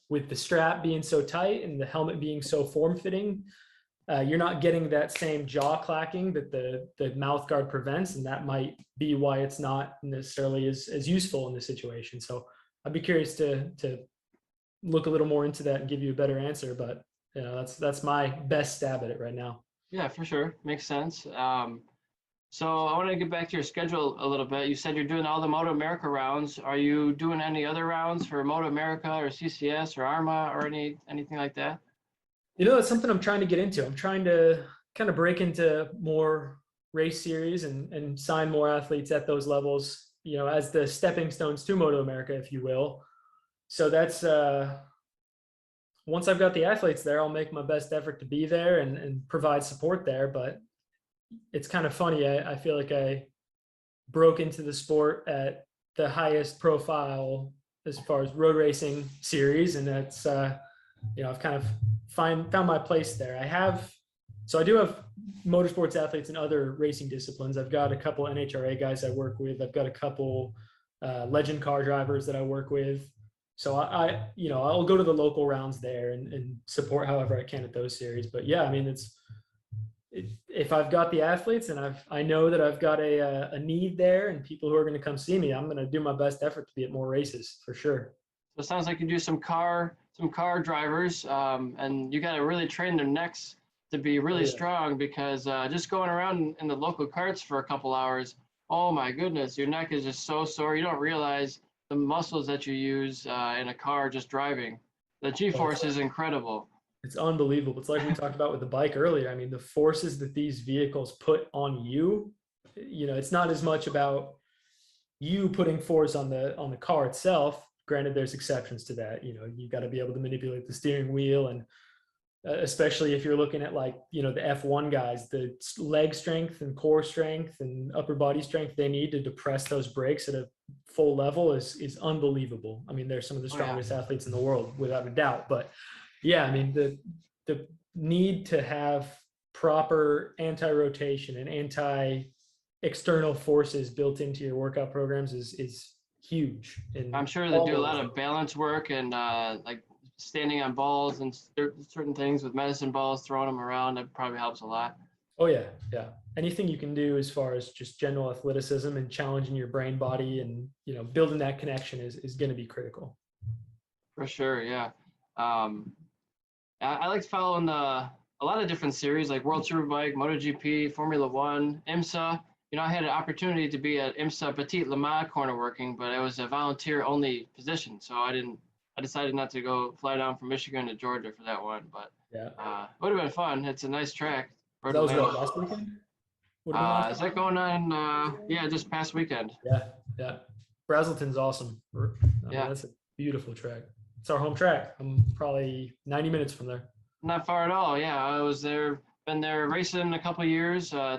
with the strap being so tight and the helmet being so form-fitting, you're not getting that same jaw clacking that the mouth guard prevents, and that might be why it's not necessarily as useful in this situation. So I'd be curious to look a little more into that and give you a better answer, but that's my best stab at it right now. Yeah, for sure. Makes sense. So I want to get back to your schedule a little bit. You said you're doing all the Moto America rounds. Are you doing any other rounds for Moto America or CCS or ARMA or anything like that? It's something I'm trying to get into. I'm trying to kind of break into more race series and sign more athletes at those levels, as the stepping stones to Moto America, if you will. So that's once I've got the athletes there, I'll make my best effort to be there and provide support there. But it's kind of funny. I feel like I broke into the sport at the highest profile as far as road racing series. And that's, I've kind of found my place there. I do have motorsports athletes in other racing disciplines. I've got a couple NHRA guys I work with. I've got a couple legend car drivers that I work with. So I'll go to the local rounds there and support however I can at those series. But yeah, I mean, if I've got the athletes and I know that I've got a need there and people who are going to come see me, I'm going to do my best effort to be at more races for sure. So it sounds like you do some car drivers, and you got to really train their necks to be really strong, because just going around in the local carts for a couple hours, oh my goodness, your neck is just so sore. You don't realize the muscles that you use in a car just driving. The G-force is incredible. It's unbelievable. It's like we talked about with the bike earlier. I mean, the forces that these vehicles put on you, it's not as much about you putting force on the car itself. Granted, there's exceptions to that. You got to be able to manipulate the steering wheel, and especially if you're looking at the F1 guys, the leg strength and core strength and upper body strength they need to depress those brakes at a full level is unbelievable. I mean, they're some of the strongest athletes in the world without a doubt. But yeah, I mean, the need to have proper anti-rotation and anti-external forces built into your workout programs is huge. And I'm sure they do a lot of balance work and like standing on balls and certain things with medicine balls, throwing them around. That probably helps a lot. Oh yeah. Anything you can do as far as just general athleticism and challenging your brain body and building that connection is going to be critical. For sure, yeah. I like following a lot of different series like World Superbike, MotoGP, Formula One, IMSA. I had an opportunity to be at IMSA Petit Le Mans corner working, but it was a volunteer only position, so I decided not to go fly down from Michigan to Georgia for that one. But yeah, it would have been fun. It's a nice track. That was what, last weekend? Is that going on? Yeah, just past weekend. Yeah. Brazelton's awesome. That's a beautiful track. It's our home track. I'm probably 90 minutes from there. Not far at all. Yeah, I was there. Been there racing a couple of years. I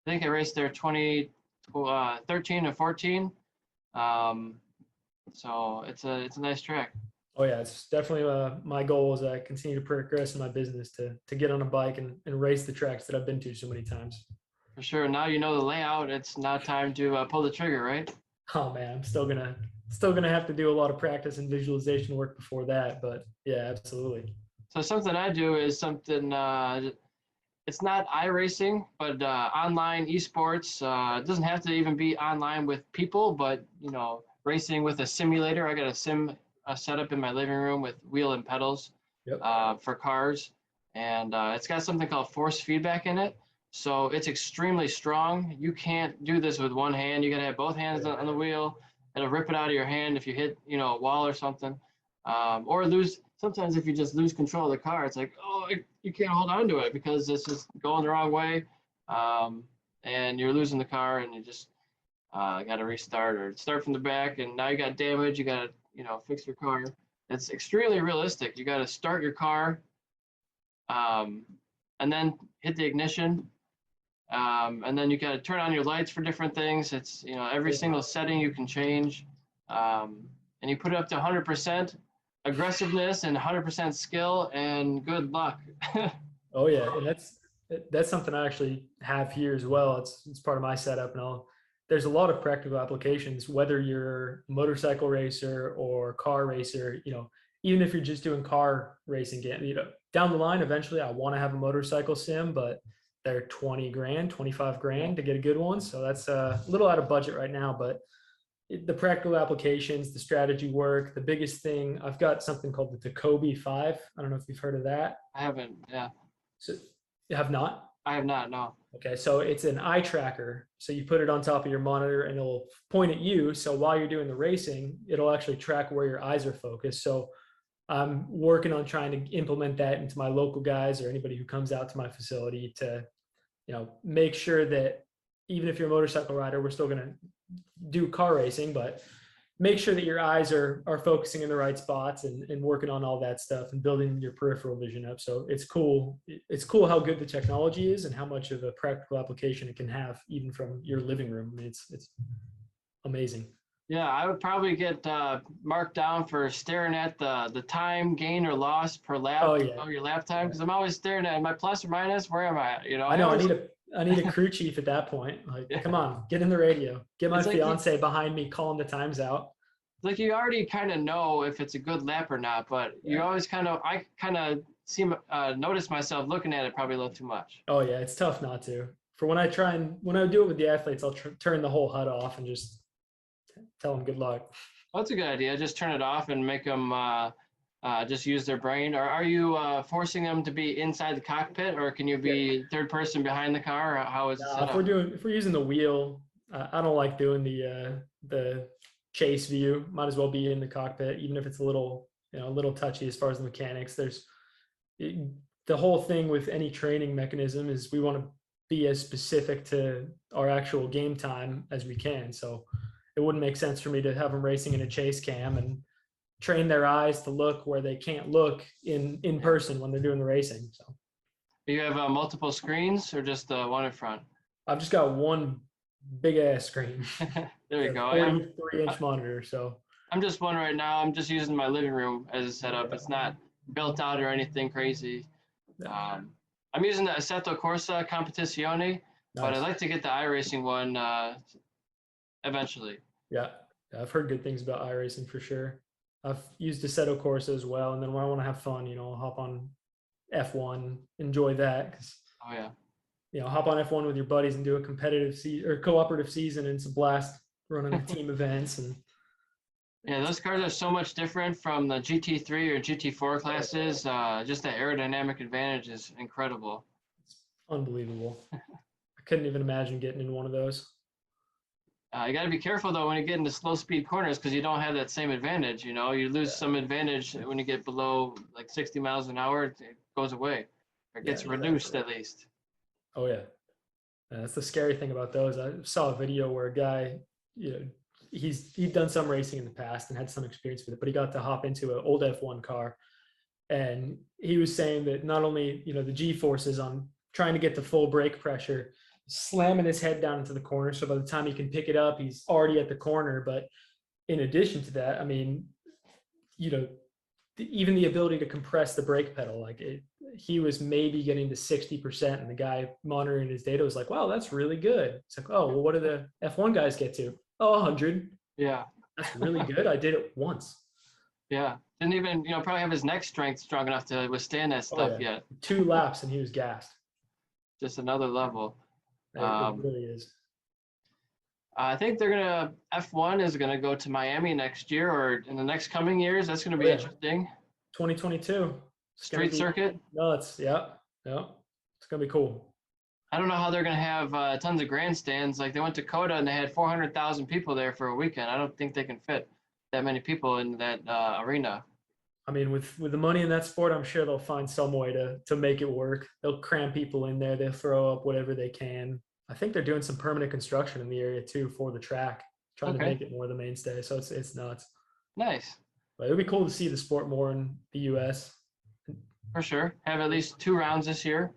think I raced there 2013 or 14. So it's a nice track. Oh yeah, it's definitely my goal as I continue to progress in my business to get on a bike and race the tracks that I've been to so many times. For sure. Now you know the layout. It's now time to pull the trigger, right? Oh man, I'm still gonna have to do a lot of practice and visualization work before that, but yeah, absolutely. So something I do is something. It's not iRacing, but online esports. It doesn't have to even be online with people, but racing with a simulator. I got a sim set up in my living room with wheel and pedals. Yep. For cars, and it's got something called force feedback in it. So it's extremely strong. You can't do this with one hand. You got to have both hands on the wheel. It'll rip it out of your hand if you hit, a wall or something, or lose. Sometimes if you just lose control of the car, it's like, oh, you can't hold on to it because it's just going the wrong way, and you're losing the car, and you just got to restart or start from the back, and now you got damage. You got to, fix your car. It's extremely realistic. You got to start your car, and then hit the ignition. And then you got to turn on your lights for different things. It's, every single setting you can change. and you put it up to 100% aggressiveness and 100% skill, and good luck. Oh yeah, and that's something I actually have here as well. It's part of my setup, and there's a lot of practical applications, whether you're a motorcycle racer or car racer. Even if you're just doing car racing, down the line, eventually I want to have a motorcycle sim, but they're 20 grand, 25 grand to get a good one. So that's a little out of budget right now, but the practical applications, the strategy work, the biggest thing, I've got something called the Tacobi 5. I don't know if you've heard of that. I haven't. Yeah. So you have not? I have not. No. Okay, so it's an eye tracker. So you put it on top of your monitor and it'll point at you. So while you're doing the racing, it'll actually track where your eyes are focused. So I'm working on trying to implement that into my local guys or anybody who comes out to my facility to, make sure that even if you're a motorcycle rider, we're still going to do car racing, but make sure that your eyes are focusing in the right spots and working on all that stuff and building your peripheral vision up. So it's cool. It's cool how good the technology is and how much of a practical application it can have even from your living room. I mean, it's amazing. Yeah, I would probably get marked down for staring at the time gain or loss per lap. Oh yeah. Your lap time, because I'm always staring at my plus or minus. Where am I? I know. I need a crew chief at that point. Like, come on, get in the radio. Get my fiance behind me, calling the times out. Like you already kind of know if it's a good lap or not, but you always I kind of notice myself looking at it probably a little too much. Oh yeah, it's tough not to. For when I do it with the athletes, I'll turn the whole HUD off and just tell them good luck. Well, that's a good idea. Just turn it off and make them just use their brain. Or are you forcing them to be inside the cockpit, or can you be third person behind the car? Or how is it set up? If we're using the wheel, I don't like doing the chase view. Might as well be in the cockpit, even if it's a little touchy as far as the mechanics. The whole thing with any training mechanism is we want to be as specific to our actual game time as we can. So it wouldn't make sense for me to have them racing in a chase cam and train their eyes to look where they can't look in person when they're doing the racing. So do you have multiple screens or just one in front? I've just got one big ass screen. There you go. 43-inch monitor. So I'm just one right now. I'm just using my living room as a setup. It's not built out or anything crazy. I'm using the Assetto Corsa Competizione, but I'd like to get the iRacing one eventually. Yeah, I've heard good things about iRacing for sure. I've used Assetto Corsa as well, and then when I want to have fun, I'll hop on F1, enjoy that. Oh yeah. Hop on F1 with your buddies and do a competitive or cooperative season, and it's a blast running team events. And yeah, those cars are so much different from the GT3 or GT4 classes. Just the aerodynamic advantage is incredible. It's unbelievable. I couldn't even imagine getting in one of those. You got to be careful though when you get into slow speed corners, because you don't have that same advantage. You lose some advantage when you get below like 60 miles an hour. It goes away, or gets reduced at least. Oh yeah, that's the scary thing about those. I saw a video where a guy, he'd done some racing in the past and had some experience with it, but he got to hop into an old F1 car, and he was saying that not only the G forces on trying to get the full brake pressure, slamming his head down into the corner, so by the time he can pick it up, he's already at the corner. But in addition to that, I mean, even the ability to compress the brake pedal, he was maybe getting to 60%, and the guy monitoring his data was like, wow, that's really good. It's like, oh, well, what do the F1 guys get to? Oh, 100. Yeah, that's really good. I did it once. Yeah, didn't even probably have his neck strength strong enough to withstand that stuff yet. 2 laps and he was gassed. Just another level. It really is. I think F1 is gonna go to Miami next year, or in the next coming years. That's gonna be interesting. 2022. Street circuit. Nuts. Yeah. It's gonna be cool. I don't know how they're gonna have tons of grandstands. Like they went to Coda and they had 400,000 people there for a weekend. I don't think they can fit that many people in that arena. I mean, with the money in that sport, I'm sure they'll find some way to make it work. They'll cram people in there. They'll throw up whatever they can. I think they're doing some permanent construction in the area too for the track, trying to make it more the mainstay. So it's nuts. Nice. But it'll be cool to see the sport more in the U.S. For sure. Have at least 2 rounds this year.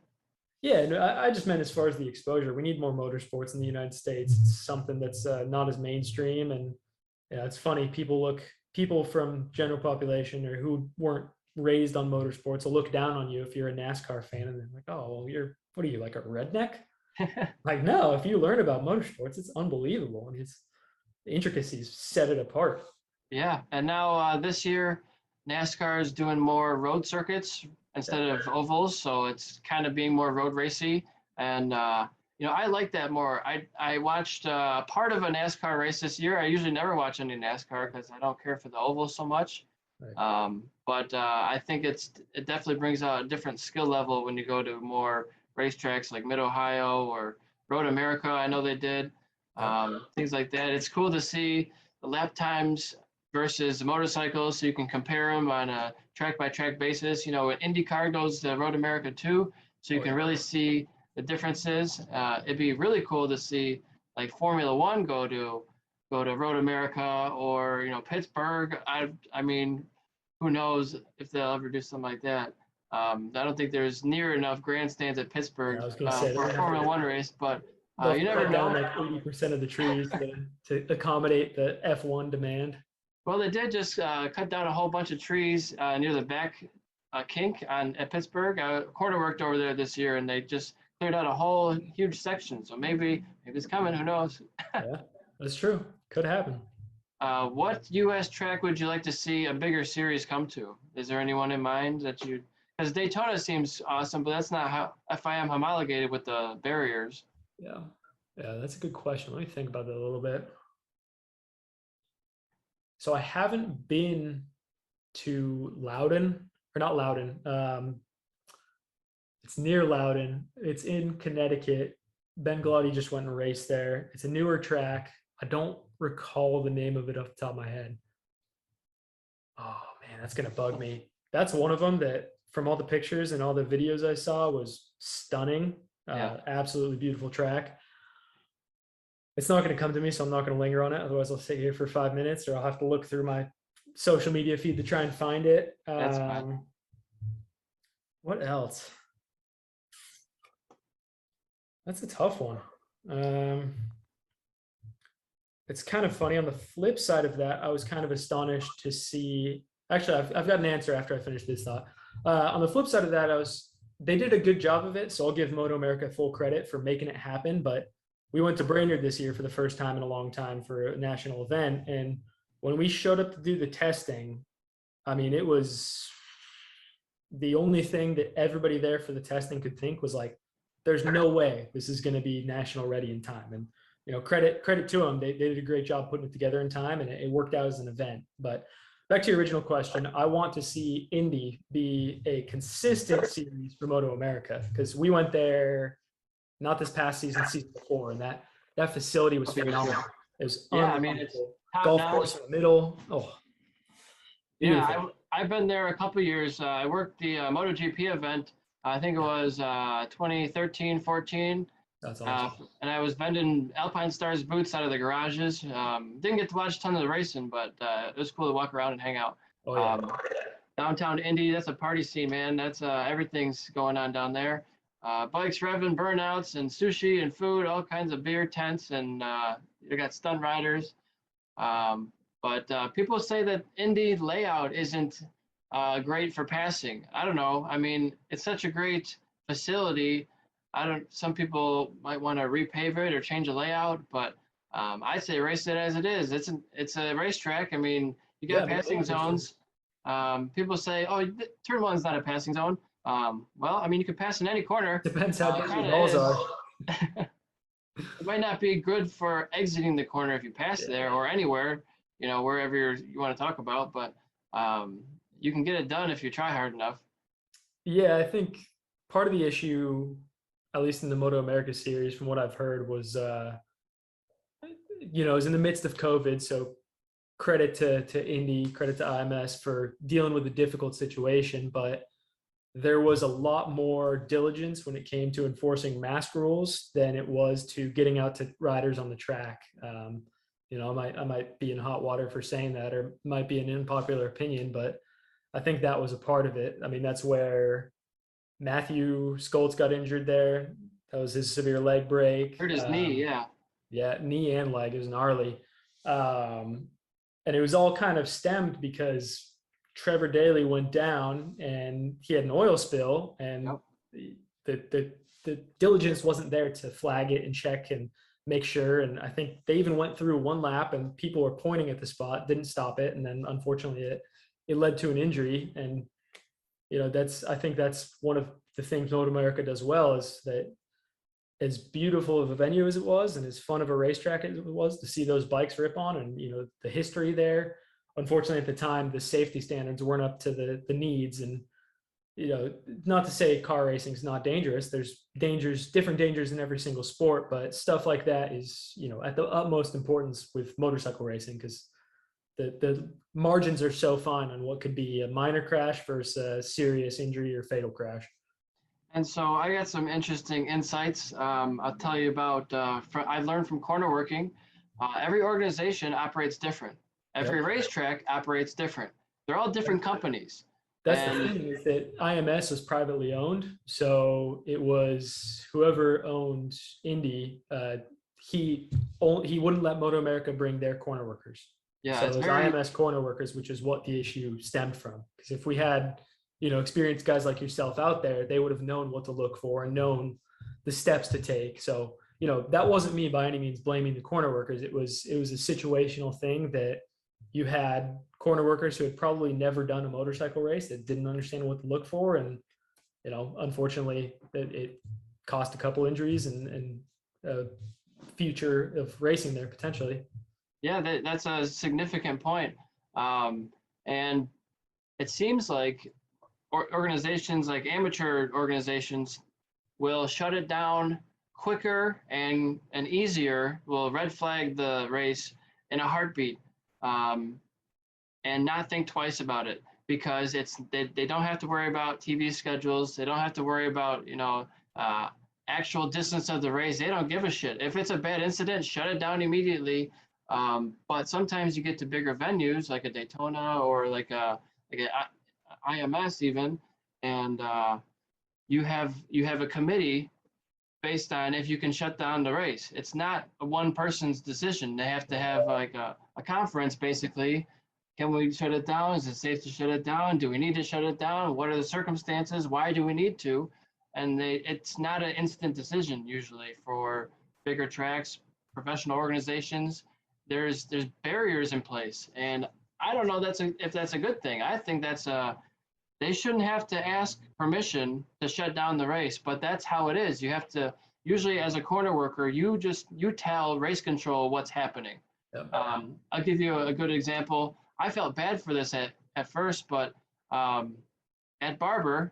Yeah, no, I just meant as far as the exposure. We need more motorsports in the United States. It's something that's not as mainstream. And it's funny. People look people from general population or who weren't raised on motorsports will look down on you if you're a NASCAR fan, and they're like, oh, well, what are you, like a redneck? Like, no, if you learn about motorsports, it's unbelievable. And it's the intricacies set it apart. Yeah, and now this year, NASCAR is doing more road circuits instead of ovals, so it's kind of being more road racy. And I like that more. I watched part of a NASCAR race this year. I usually never watch any NASCAR because I don't care for the oval so much. Right. But I think it definitely brings out a different skill level when you go to more racetracks like Mid Ohio or Road America. I know they did things like that. It's cool to see the lap times versus the motorcycles, so you can compare them on a track by track basis. IndyCar goes to Road America too, so you can really see the differences. It'd be really cool to see like Formula One go to Road America or Pittsburgh. I mean, who knows if they'll ever do something like that. I don't think there's near enough grandstands at Pittsburgh I was going to say for a Formula One race, but they'll you never cut know. down like 80% of the trees to accommodate the F1 demand. Well, they did just cut down a whole bunch of trees near the back kink at Pittsburgh. Corner worked over there this year, and they just cleared out a whole huge section. So maybe it's coming. Who knows? Yeah, that's true. Could happen. What U.S. track would you like to see a bigger series come to? Is there anyone in mind that you? Because Daytona seems awesome, but that's not how FIM homologated with the barriers. Yeah, that's a good question. Let me think about that a little bit. So I haven't been to Loudon, or not Loudon. It's near Loudon. It's in Connecticut. Ben Galati just went and raced there. It's a newer track. I don't recall the name of it off the top of my head. Oh man, that's gonna bug me. That's one of them that, from all the pictures and all the videos I saw, was stunning. Absolutely beautiful track. It's not going to come to me, so I'm not going to linger on it. Otherwise, I'll sit here for 5 minutes, or I'll have to look through my social media feed to try and find it. That's fine. What else? That's a tough one. It's kind of funny. On the flip side of that, I was kind of astonished to see. Actually, I've got an answer after I finish this thought. On the flip side of that, they did a good job of it, so I'll give Moto America full credit for making it happen. But we went to Brainerd this year for the first time in a long time for a national event. And when we showed up to do the testing, I mean, it was the only thing that everybody there for the testing could think was like, there's no way this is going to be national ready in time. And, credit to them. They did a great job putting it together in time, and it worked out as an event. But back to your original question, I want to see Indy be a consistent series for Moto America, because we went there not this past season before, and that facility was phenomenal. It was it's golf course in the middle. Oh, beautiful. Yeah, I've been there a couple of years. I worked the MotoGP event. I think it was 2013, 14. That's awesome. And I was vending Alpine Stars boots out of the garages. Didn't get to watch a ton of the racing, but it was cool to walk around and hang out. Oh, yeah. Downtown Indy, that's a party scene, man. That's everything's going on down there. Bikes revving, burnouts, and sushi and food, all kinds of beer tents, and you got stunt riders. But people say that Indy layout isn't great for passing. I don't know. I mean, it's such a great facility. Some people might want to repave it or change the layout, but I say race it as it is. It's a racetrack. I mean, you got passing zones. People say, oh, turn one's not a passing zone. Well, I mean, you can pass in any corner. Depends how big your balls are. It might not be good for exiting the corner if you pass there or anywhere, wherever you want to talk about, but you can get it done if you try hard enough. Yeah, I think part of the issue, at least in the Moto America series, from what I've heard, was, it was in the midst of COVID. So credit to Indy, credit to IMS for dealing with a difficult situation. But there was a lot more diligence when it came to enforcing mask rules than it was to getting out to riders on the track. I might be in hot water for saying that, or might be an unpopular opinion, but I think that was a part of it. I mean, that's where Matthew Skoltz got injured there. That was his severe leg break. Hurt his knee, yeah. Yeah, knee and leg is gnarly. And it was all kind of stemmed because Trevor Daley went down and he had an oil spill, and the diligence wasn't there to flag it and check and make sure. And I think they even went through one lap and people were pointing at the spot, didn't stop it. And then unfortunately it led to an injury. And, I think that's one of the things Motor America does well, is that as beautiful of a venue as it was and as fun of a racetrack as it was to see those bikes rip on, and the history there, unfortunately at the time the safety standards weren't up to the needs. And not to say car racing is not dangerous, there's different dangers in every single sport, but stuff like that is at the utmost importance with motorcycle racing, because the margins are so fine on what could be a minor crash versus a serious injury or fatal crash. And so I got some interesting insights. I'll tell you about, I learned from corner working. Every organization operates different. Every racetrack operates different. They're all different companies. That's the thing, is that IMS was privately owned. So it was whoever owned Indy, he wouldn't let Moto America bring their corner workers. Yeah, so it was IMS corner workers, which is what the issue stemmed from. Because if we had experienced guys like yourself out there, they would have known what to look for and known the steps to take. So, that wasn't me by any means blaming the corner workers. It was a situational thing that you had corner workers who had probably never done a motorcycle race that didn't understand what to look for. And, unfortunately it cost a couple injuries and a future of racing there potentially. Yeah, that's a significant point. And it seems like organizations like amateur organizations will shut it down quicker and easier, will red flag the race in a heartbeat, and not think twice about it, because they don't have to worry about TV schedules. They don't have to worry about actual distance of the race. They don't give a shit. If it's a bad incident, shut it down immediately. But sometimes you get to bigger venues like a Daytona or like a IMS even, and you have a committee based on if you can shut down the race. It's not one person's decision. They have to have like a conference basically. Can we shut it down? Is it safe to shut it down? Do we need to shut it down? What are the circumstances? Why do we need to? And it's not an instant decision usually for bigger tracks, professional organizations. There's barriers in place, and I don't know if that's a good thing. I think they shouldn't have to ask permission to shut down the race, but that's how it is. You have to, usually as a corner worker, you tell race control what's happening. Yep. I'll give you a good example. I felt bad for this at first, but at Barber,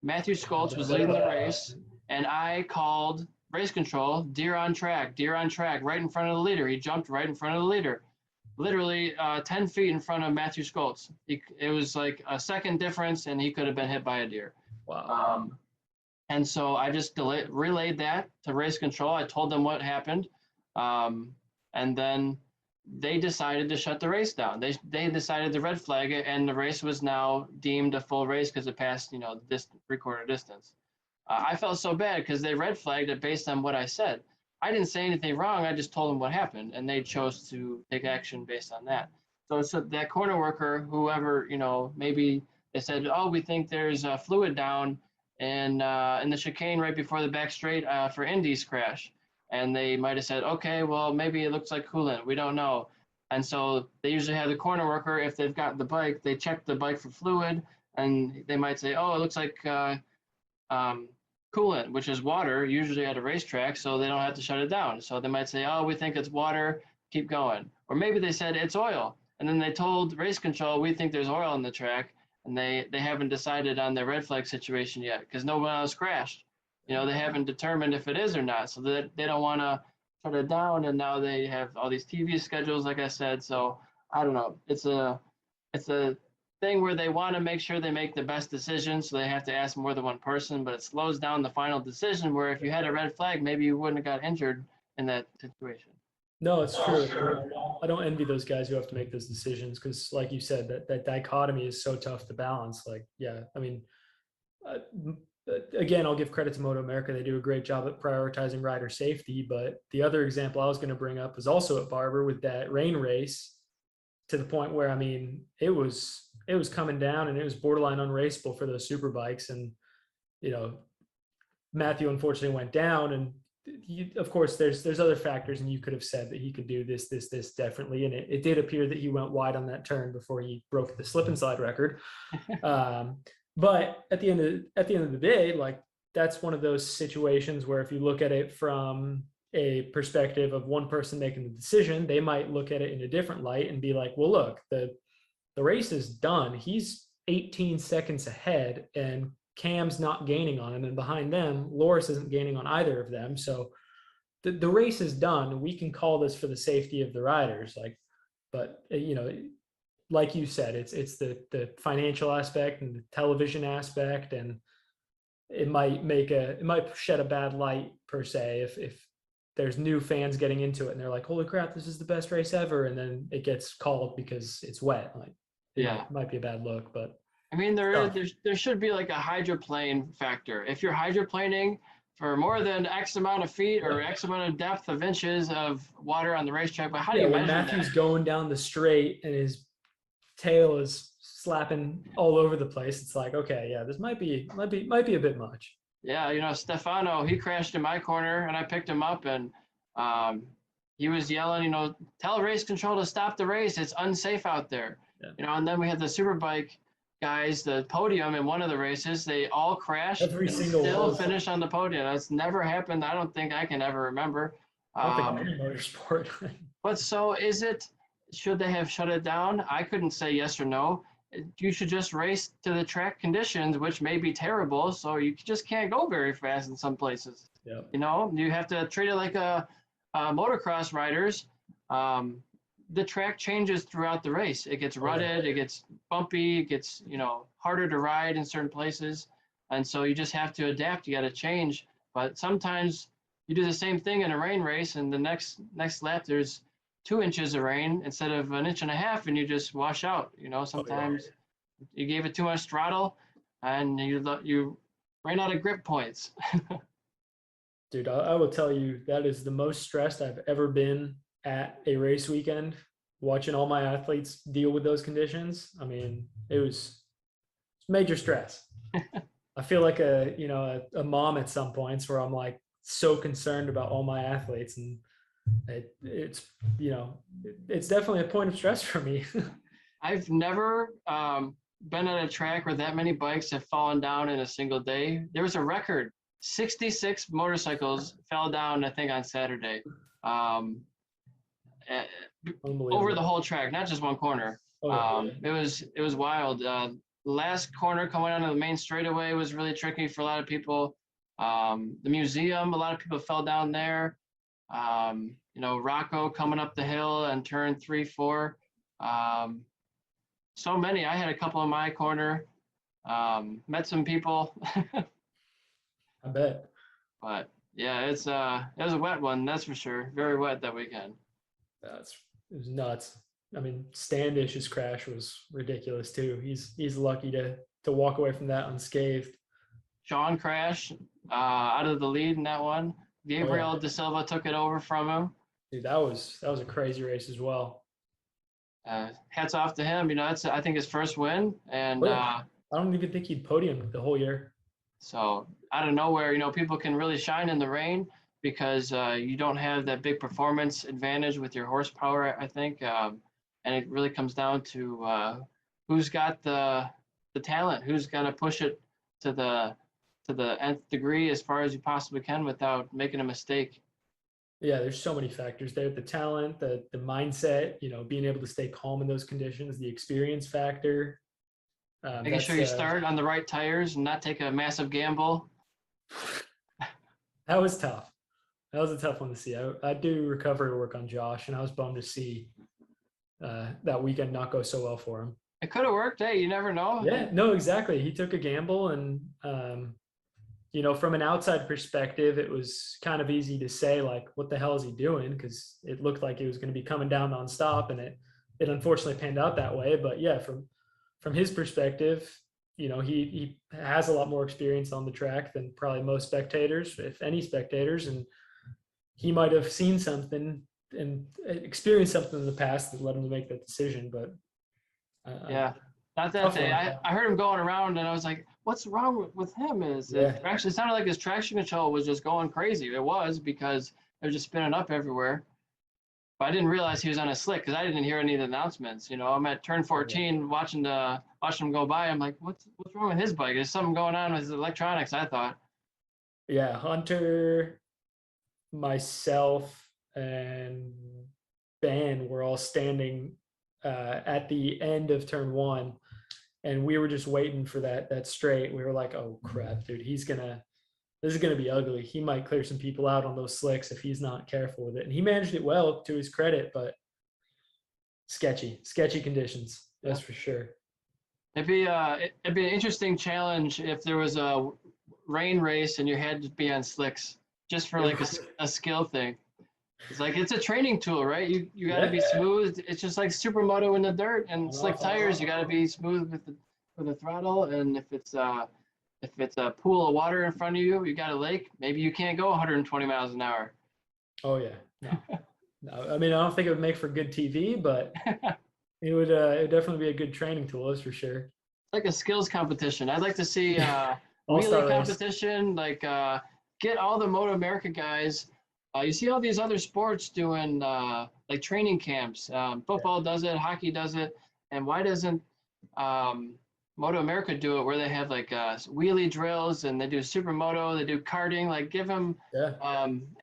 Matthew Skoltz was leading the race, and I called race control, deer on track, right in front of the leader. He jumped right in front of the leader, literally 10 feet in front of Matthew Skoltz. It was like a second difference, and he could have been hit by a deer. Wow. And so I just relayed that to race control. I told them what happened, and then they decided to shut the race down. They decided to red flag it, and the race was now deemed a full race because it passed, this recorded distance. I felt so bad because they red flagged it based on what I said. I didn't say anything wrong. I just told them what happened, and they chose to take action based on that. So that corner worker, whoever, maybe they said, oh, we think there's a fluid down in the chicane right before the back straight for Indy's crash. And they might have said, okay, well, maybe it looks like coolant. We don't know. And so they usually have the corner worker, if they've got the bike, they check the bike for fluid, and they might say, oh, it looks like coolant, which is water, usually at a racetrack, so they don't have to shut it down. So they might say, oh, we think it's water, keep going. Or maybe they said it's oil, and then they told race control, we think there's oil on the track, and they haven't decided on their red flag situation yet because no one else crashed. They haven't determined if it is or not, so that they don't want to shut it down, and now they have all these TV schedules, like I said. So I don't know. It's a thing where they want to make sure they make the best decision, so they have to ask more than one person, but it slows down the final decision, where if you had a red flag, maybe you wouldn't have got injured in that situation. No, it's true. I don't envy those guys who have to make those decisions, because like you said, that dichotomy is so tough to balance. Like, yeah, I mean, again, I'll give credit to Moto America. They do a great job at prioritizing rider safety. But the other example I was going to bring up was also at Barber with that rain race. to the point where, I mean, it was coming down and it was borderline unraceable for those super bikes. And, you know, Matthew unfortunately went down, and of course there's other factors, and you could have said that he could do this differently. And it did appear that he went wide on that turn before he broke the slip and slide record. But at the end of the day, like, that's one of those situations where if you look at it from a perspective of one person making the decision, they might look at it in a different light and be like, well, look, the race is done. He's 18 seconds ahead and Cam's not gaining on him. And behind them, Loris isn't gaining on either of them. So the race is done. We can call this for the safety of the riders. Like, but you know, like you said, it's the financial aspect and the television aspect, and it might shed a bad light per se if there's new fans getting into it and they're like, holy crap, this is the best race ever, and then it gets called because it's wet. Like, yeah, it might be a bad look. But I mean, there should be like a hydroplane factor. If you're hydroplaning for more than X amount of feet or X amount of depth of inches of water on the racetrack, but how do you measure that? Matthew's going down the straight and his tail is slapping all over the place, it's like, okay, yeah, this might be a bit much. Yeah, you know, Stefano, he crashed in my corner and I picked him up, and he was yelling, you know, tell race control to stop the race. It's unsafe out there. Yeah. You know, and then we had the Superbike guys, the podium in one of the races, they all crashed and still finished on the podium. That's never happened. I don't think I can ever remember. I don't think any motorsport. But so should they have shut it down? I couldn't say yes or no. You should just race to the track conditions, which may be terrible. So you just can't go very fast in some places. Yeah. You know, you have to treat it like a motocross riders. The track changes throughout the race. It gets rutted, it gets bumpy, it gets, you know, harder to ride in certain places. And so you just have to adapt. You got to change. But sometimes you do the same thing in a rain race, and the next lap there's 2 inches of rain instead of 1.5 inches, and you just wash out. You know, sometimes you gave it too much throttle and you ran out of grip points. Dude, I will tell you, that is the most stressed I've ever been at a race weekend, watching all my athletes deal with those conditions. I mean, it was major stress. I feel like a mom at some points where I'm like so concerned about all my athletes, and it's definitely a point of stress for me. I've never been at a track where that many bikes have fallen down in a single day. There was a record, 66 motorcycles fell down, I think, on Saturday. Over the whole track, not just one corner. It was wild. Last corner coming onto the main straightaway was really tricky for a lot of people. The museum, a lot of people fell down there. You know, Rocco coming up the hill and turn 3, 4. So many. I had a couple in my corner. Met some people. I bet. But yeah, it was a wet one, that's for sure. Very wet that weekend. It was nuts. I mean, Standish's crash was ridiculous too. He's lucky to walk away from that unscathed. Sean crashed out of the lead in that one. Gabriel De Silva took it over from him. Dude, that was a crazy race as well. Hats off to him. You know, that's, I think, his first win, and I don't even think he'd podiumed the whole year. So out of nowhere, you know, people can really shine in the rain because you don't have that big performance advantage with your horsepower, I think. And it really comes down to who's got the talent, who's going to push it to the nth degree as far as you possibly can without making a mistake. Yeah, there's so many factors there. The talent, the mindset, you know, being able to stay calm in those conditions, the experience factor. Making sure you start on the right tires and not take a massive gamble. That was tough. That was a tough one to see. I do recovery work on Josh, and I was bummed to see that weekend not go so well for him. It could have worked. Hey, you never know. Yeah, no, exactly. He took a gamble, and you know, from an outside perspective, it was kind of easy to say, like, what the hell is he doing? Because it looked like it was going to be coming down nonstop, and it unfortunately panned out that way. But yeah, from his perspective, you know, he has a lot more experience on the track than probably most spectators, if any spectators, and he might have seen something and experienced something in the past that led him to make that decision. But Yeah, not that tough day. one. I heard him going around and I was like, what's wrong with him? Is it Yeah. actually sounded like his traction control was just going crazy. It was because it was just spinning up everywhere. But I didn't realize he was on a slick because I didn't hear any of the announcements. I'm at turn 14 watching him go by. I'm like, what's wrong with his bike? There's something going on with his electronics, I thought. Yeah, Hunter, myself, and Ben were all standing at the end of turn 1, and we were just waiting for that straight. We were like, oh crap, dude, this is gonna be ugly. He might clear some people out on those slicks if he's not careful with it. And he managed it well, to his credit, but sketchy conditions, that's for sure. It'd be an interesting challenge if there was a rain race and you had to be on slicks just for like a skill thing. It's like it's a training tool, right? You got to be smooth. It's just like supermoto in the dirt and slick tires. You got to be smooth with the throttle. And if it's a pool of water in front of you, you got a lake. Maybe you can't go 120 miles an hour. Oh yeah, no. I mean, I don't think it would make for good TV, but it would definitely be a good training tool, that's for sure. It's like a skills competition. I'd like to see All-star wheelie race. competition. Like get all the Moto America guys. You see all these other sports doing like training camps. Football does it, hockey does it, and why doesn't Moto America do it where they have like wheelie drills and they do supermoto, they do karting, like give them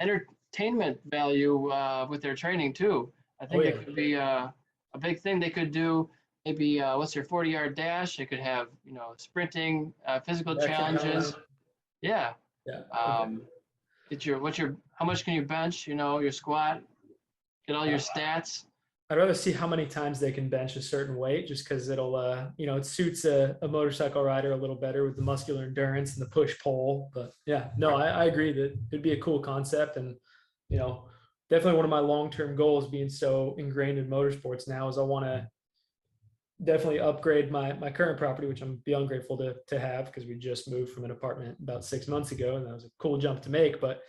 entertainment value with their training too. I think it could be a big thing. They could do maybe what's your 40-yard dash? They could have, sprinting, physical challenges. Yeah. How much can you bench, your squat, get all your stats. I'd rather see how many times they can bench a certain weight, just because it'll, it suits a motorcycle rider a little better with the muscular endurance and the push pull. But yeah, no, I agree that it'd be a cool concept. And, definitely one of my long-term goals, being so ingrained in motorsports now, is I want to definitely upgrade my current property, which I'm beyond grateful to have, because we just moved from an apartment about 6 months ago, and that was a cool jump to make. But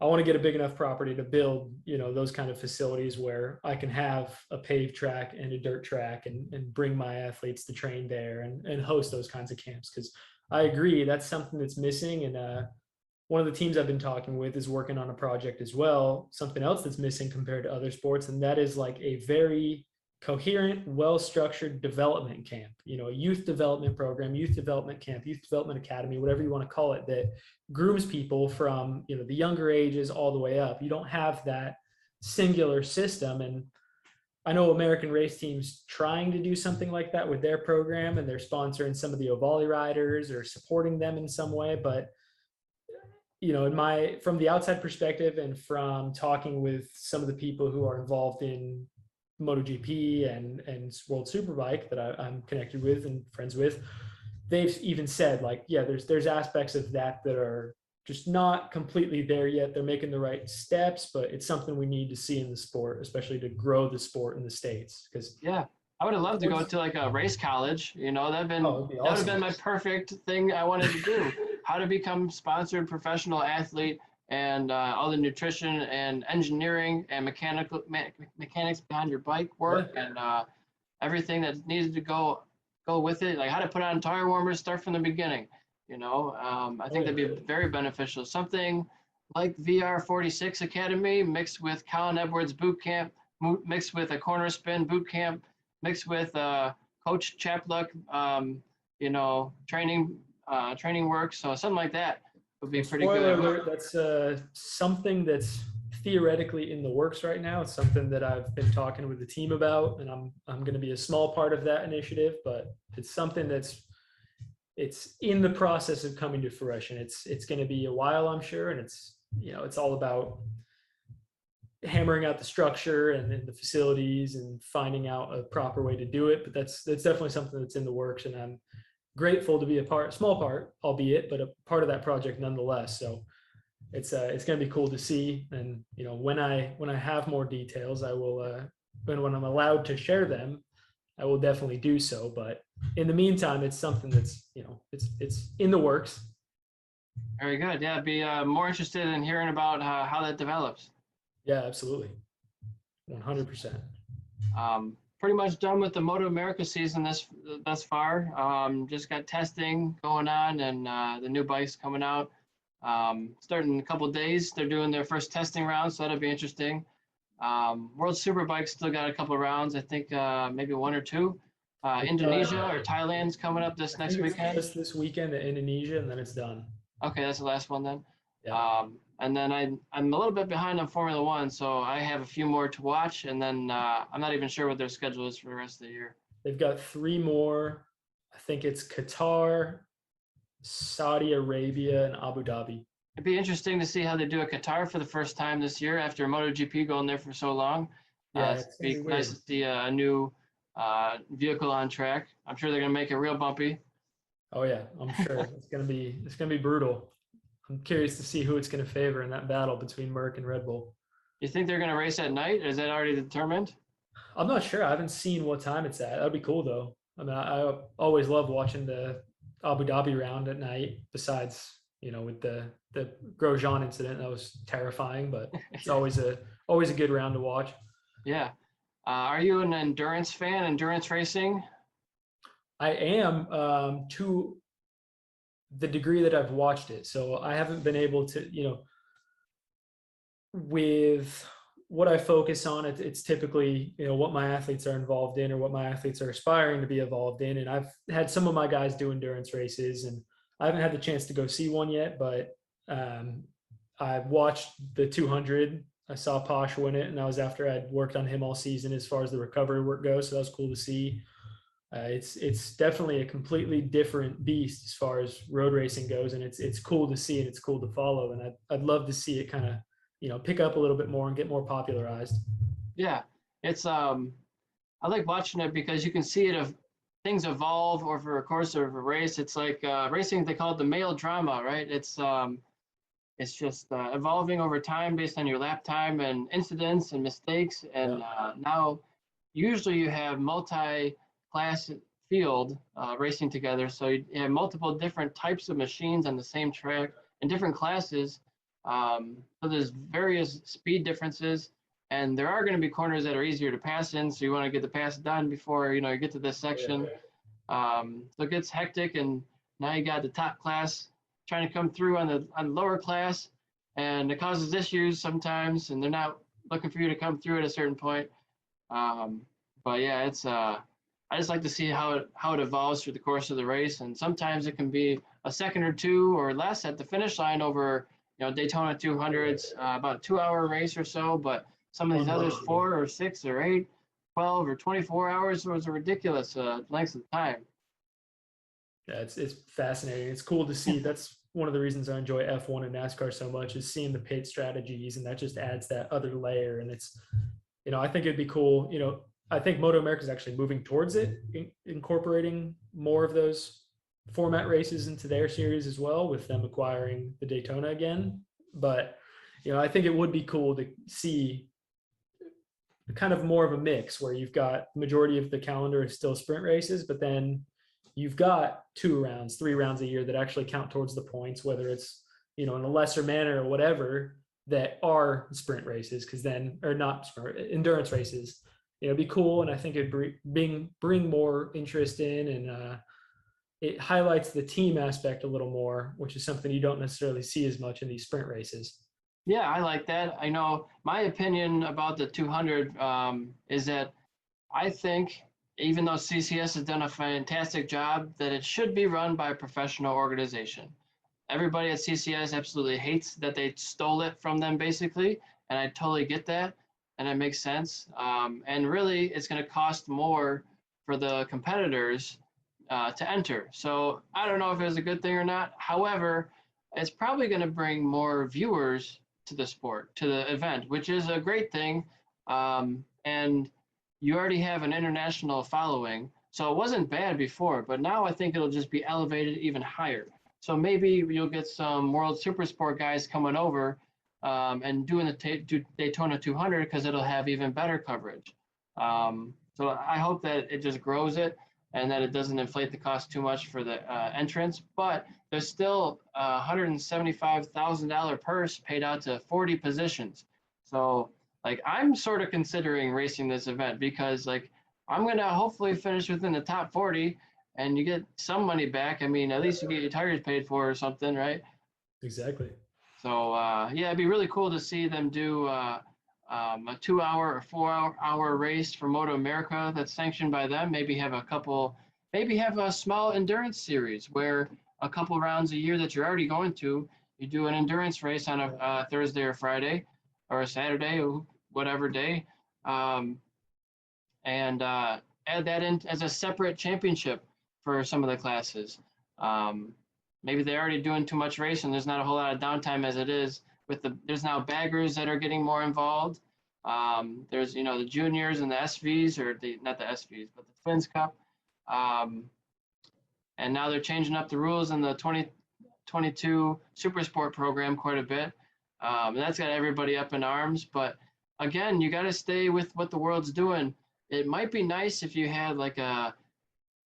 I want to get a big enough property to build, those kind of facilities where I can have a paved track and a dirt track and bring my athletes to train there and host those kinds of camps. Because I agree, that's something that's missing. And one of the teams I've been talking with is working on a project as well, something else that's missing compared to other sports. And that is like a very coherent, well-structured development camp, a youth development program, youth development camp, youth development academy, whatever you want to call it, that grooms people from, the younger ages all the way up. You don't have that singular system. And I know American race teams trying to do something like that with their program, and they're sponsoring some of the Ovali riders or supporting them in some way. But from the outside perspective, and from talking with some of the people who are involved in MotoGP and World Superbike that I'm connected with and friends with, they've even said, like, yeah, there's aspects of that are just not completely there yet. They're making the right steps, but it's something we need to see in the sport, especially to grow the sport in the States. Because I would have loved to go to like a race college. That'd been awesome. That would have been my perfect thing I wanted to do. How to become sponsored professional athlete, and all the nutrition and engineering and mechanics behind your bike work, and everything that needed to go with it, like how to put on tire warmers, start from the beginning. I think that'd be very beneficial. Something like VR46 Academy mixed with Colin Edwards boot camp, mixed with a corner spin boot camp, mixed with Coach Chapluk, training work. So something like that would be pretty good. Alert, that's something that's theoretically in the works right now. It's something that I've been talking with the team about, and I'm going to be a small part of that initiative, but it's something it's in the process of coming to fruition. It's going to be a while, I'm sure, and it's all about hammering out the structure and the facilities and finding out a proper way to do it. But that's definitely something that's in the works, and I'm grateful to be small part, albeit, but a part of that project nonetheless. So it's going to be cool to see. And, when I have more details, I will, when I'm allowed to share them, I will definitely do so. But in the meantime, it's something that's, it's in the works. Very good. Yeah. I'd be more interested in hearing about how that develops. Yeah, absolutely. 100%. Pretty much done with the Moto America season thus far. Just got testing going on, and the new bikes coming out. Starting in a couple of days, they're doing their first testing round, so that'll be interesting. World Superbikes still got a couple of rounds. I think maybe one or two. Indonesia or Thailand's coming up this next weekend. Just this weekend at Indonesia, and then it's done. Okay, that's the last one then. Yeah. And then I'm a little bit behind on Formula One, so I have a few more to watch, and then I'm not even sure what their schedule is for the rest of the year. They've got 3 more. I think it's Qatar, Saudi Arabia, and Abu Dhabi. It'd be interesting to see how they do at Qatar for the first time this year after MotoGP going there for so long. Yeah, It'd be nice to see a new vehicle on track. I'm sure they're gonna make it real bumpy. Oh yeah, I'm sure it's gonna be brutal. I'm curious to see who it's gonna favor in that battle between Merc and Red Bull. You think they're gonna race at night? Is that already determined? I'm not sure. I haven't seen what time it's at. That'd be cool though. I mean, I always love watching the Abu Dhabi round at night. Besides, with the Grosjean incident, that was terrifying. But it's always a good round to watch. Yeah. Are you an endurance fan? Endurance racing? I am, to the degree that I've watched it. So I haven't been able to, with what I focus on, it's typically, what my athletes are involved in or what my athletes are aspiring to be involved in. And I've had some of my guys do endurance races, and I haven't had the chance to go see one yet, but I watched the 200. I saw Posh win it, and that was after I'd worked on him all season as far as the recovery work goes. So that was cool to see. It's definitely a completely different beast as far as road racing goes, and it's cool to see and it's cool to follow. And I'd love to see it kind of pick up a little bit more and get more popularized. Yeah, it's I like watching it because you can see it of things evolve over a course of a race. It's like racing. They call it the male drama, right? It's just evolving over time based on your lap time and incidents and mistakes. And now, usually you have multi-class field racing together, so you have multiple different types of machines on the same track in different classes. So there's various speed differences, and there are going to be corners that are easier to pass in. So you want to get the pass done before you get to this section. So it gets hectic, and now you got the top class trying to come through on the lower class, and it causes issues sometimes, and they're not looking for you to come through at a certain point. But yeah, it's I just like to see how it evolves through the course of the race, and sometimes it can be a second or two or less at the finish line over Daytona 200s, about a 2-hour race or so, but some of these others 4 or 6 or 8, 12 or 24 hours was a ridiculous length of time. Yeah, it's fascinating. It's cool to see. That's one of the reasons I enjoy F1 and NASCAR so much, is seeing the pit strategies, and that just adds that other layer. And it's, I think it'd be cool. I think Moto America is actually moving towards it, incorporating more of those format races into their series as well, with them acquiring the Daytona again. But I think it would be cool to see kind of more of a mix where you've got the majority of the calendar is still sprint races, but then you've got 2 rounds, 3 rounds a year that actually count towards the points, whether it's in a lesser manner or whatever, that are sprint races, because then, or not sprint, endurance races. It'd be cool, and I think it'd bring more interest in, and it highlights the team aspect a little more, which is something you don't necessarily see as much in these sprint races. Yeah, I like that. I know my opinion about the 200 is that I think, even though CCS has done a fantastic job, that it should be run by a professional organization. Everybody at CCS absolutely hates that they stole it from them, basically, and I totally get that, and it makes sense. And really, it's going to cost more for the competitors to enter. So I don't know if it's a good thing or not. However, it's probably going to bring more viewers to the sport, to the event, which is a great thing. And you already have an international following. So it wasn't bad before, but now I think it'll just be elevated even higher. So maybe you'll get some World Supersport guys coming over and doing the Daytona 200, because it'll have even better coverage. So I hope that it just grows it, and that it doesn't inflate the cost too much for the entrance. But there's still a $175,000 purse paid out to 40 positions. So like I'm sort of considering racing this event because like I'm gonna hopefully finish within the top 40, and you get some money back. I mean, at least you get your tires paid for or something, right? Exactly. So yeah, it'd be really cool to see them do a 2 hour or 4 hour race for Moto America that's sanctioned by them. Maybe have a couple, maybe have a small endurance series where a couple rounds a year that you're already going to, you do an endurance race on a Thursday or Friday or a Saturday or whatever day, um, and add that in as a separate championship for some of the classes. Um, Maybe they're already doing too much racing. There's not a whole lot of downtime as it is. There's now baggers that are getting more involved. There's the juniors and the SVs, or not the SVs, but the Twins Cup. Um, and now they're changing up the rules in the 2022 Super Sport program quite a bit. And that's got everybody up in arms. But again, you got to stay with what the world's doing. It might be nice if you had like a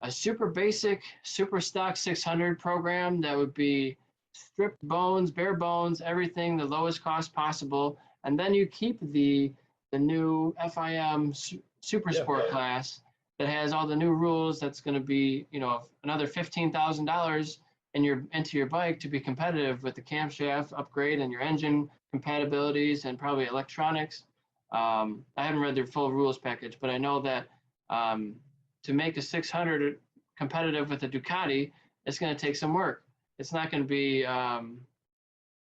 super basic, super stock 600 program that would be stripped bones, bare bones, everything, the lowest cost possible. And then you keep the new FIM super sport class that has all the new rules. That's going to be, another $15,000 into your bike to be competitive with the camshaft upgrade and your engine compatibilities and probably electronics. I haven't read their full rules package, but I know that to make a 600 competitive with a Ducati, it's going to take some work. It's not going to be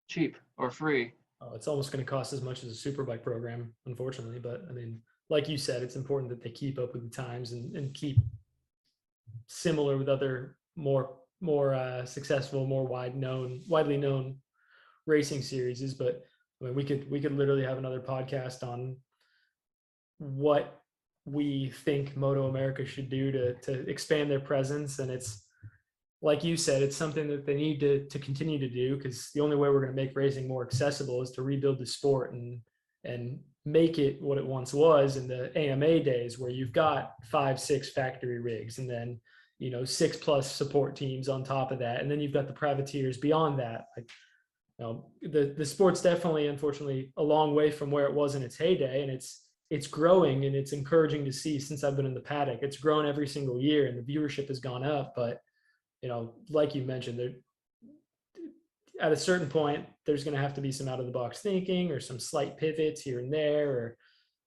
cheap or free. Oh, it's almost going to cost as much as a superbike program, unfortunately. But I mean, like you said, it's important that they keep up with the times and keep similar with other more successful, more widely known racing series. But I mean, we could literally have another podcast on what we think Moto America should do to expand their presence. And it's like you said, it's something that they need to continue to do, because the only way we're going to make racing more accessible is to rebuild the sport and make it what it once was in the AMA days, where you've got 5-6 factory rigs and then 6+ support teams on top of that, and then you've got the privateers beyond that. Like, the sport's definitely, unfortunately, a long way from where it was in its heyday, and it's growing, and it's encouraging to see. Since I've been in the paddock, it's grown every single year and the viewership has gone up. But like you mentioned, there at a certain point there's going to have to be some out of the box thinking or some slight pivots here and there.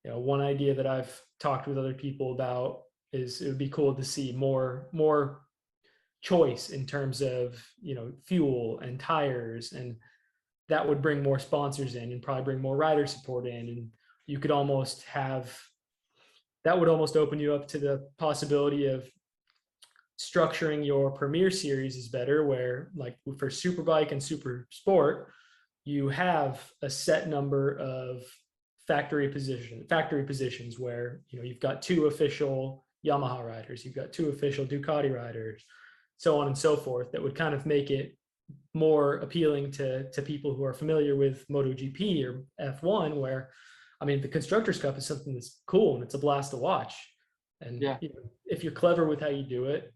Or one idea that I've talked with other people about is it would be cool to see more choice in terms of fuel and tires, and that would bring more sponsors in and probably bring more rider support in. And you could almost that would almost open you up to the possibility of structuring your premier series is better, where like for Superbike and Super Sport, you have a set number of factory positions where you've got 2 official Yamaha riders, you've got 2 official Ducati riders, so on and so forth. That would kind of make it more appealing to people who are familiar with MotoGP or F1, where I mean, the Constructors' Cup is something that's cool and it's a blast to watch. And if you're clever with how you do it,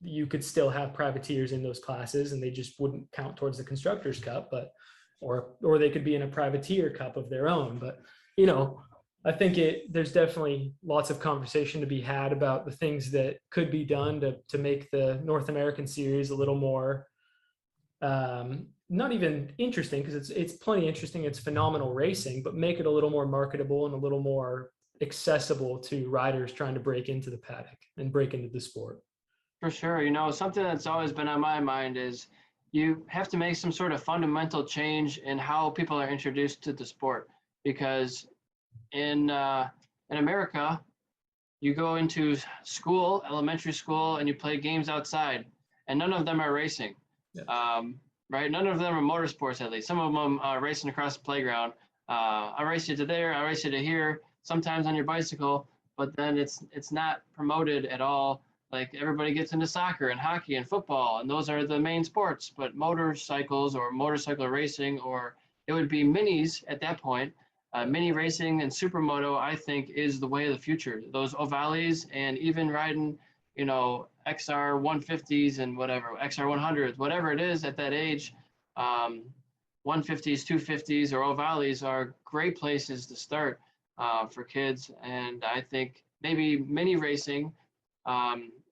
you could still have privateers in those classes, and they just wouldn't count towards the Constructors' Cup, but or they could be in a privateer cup of their own. But I think there's definitely lots of conversation to be had about the things that could be done to make the North American series a little more not even interesting, because it's plenty interesting, it's phenomenal racing, but make it a little more marketable and a little more accessible to riders trying to break into the paddock and break into the sport. For sure. Something that's always been on my mind is you have to make some sort of fundamental change in how people are introduced to the sport, because in America, you go into school, elementary school, and you play games outside, and none of them are racing. Right? None of them are motorsports, at least. Some of them are racing across the playground. I race you to there, I race you to here, sometimes on your bicycle, but then it's not promoted at all. Like, everybody gets into soccer and hockey and football, and those are the main sports. But motorcycles or motorcycle racing, or it would be minis at that point. Mini racing and supermoto, I think, is the way of the future. Those ovales, and even riding, XR 150s and whatever, XR 100s, whatever it is at that age, 150s, 250s, or Ovalis are great places to start for kids. And I think maybe mini racing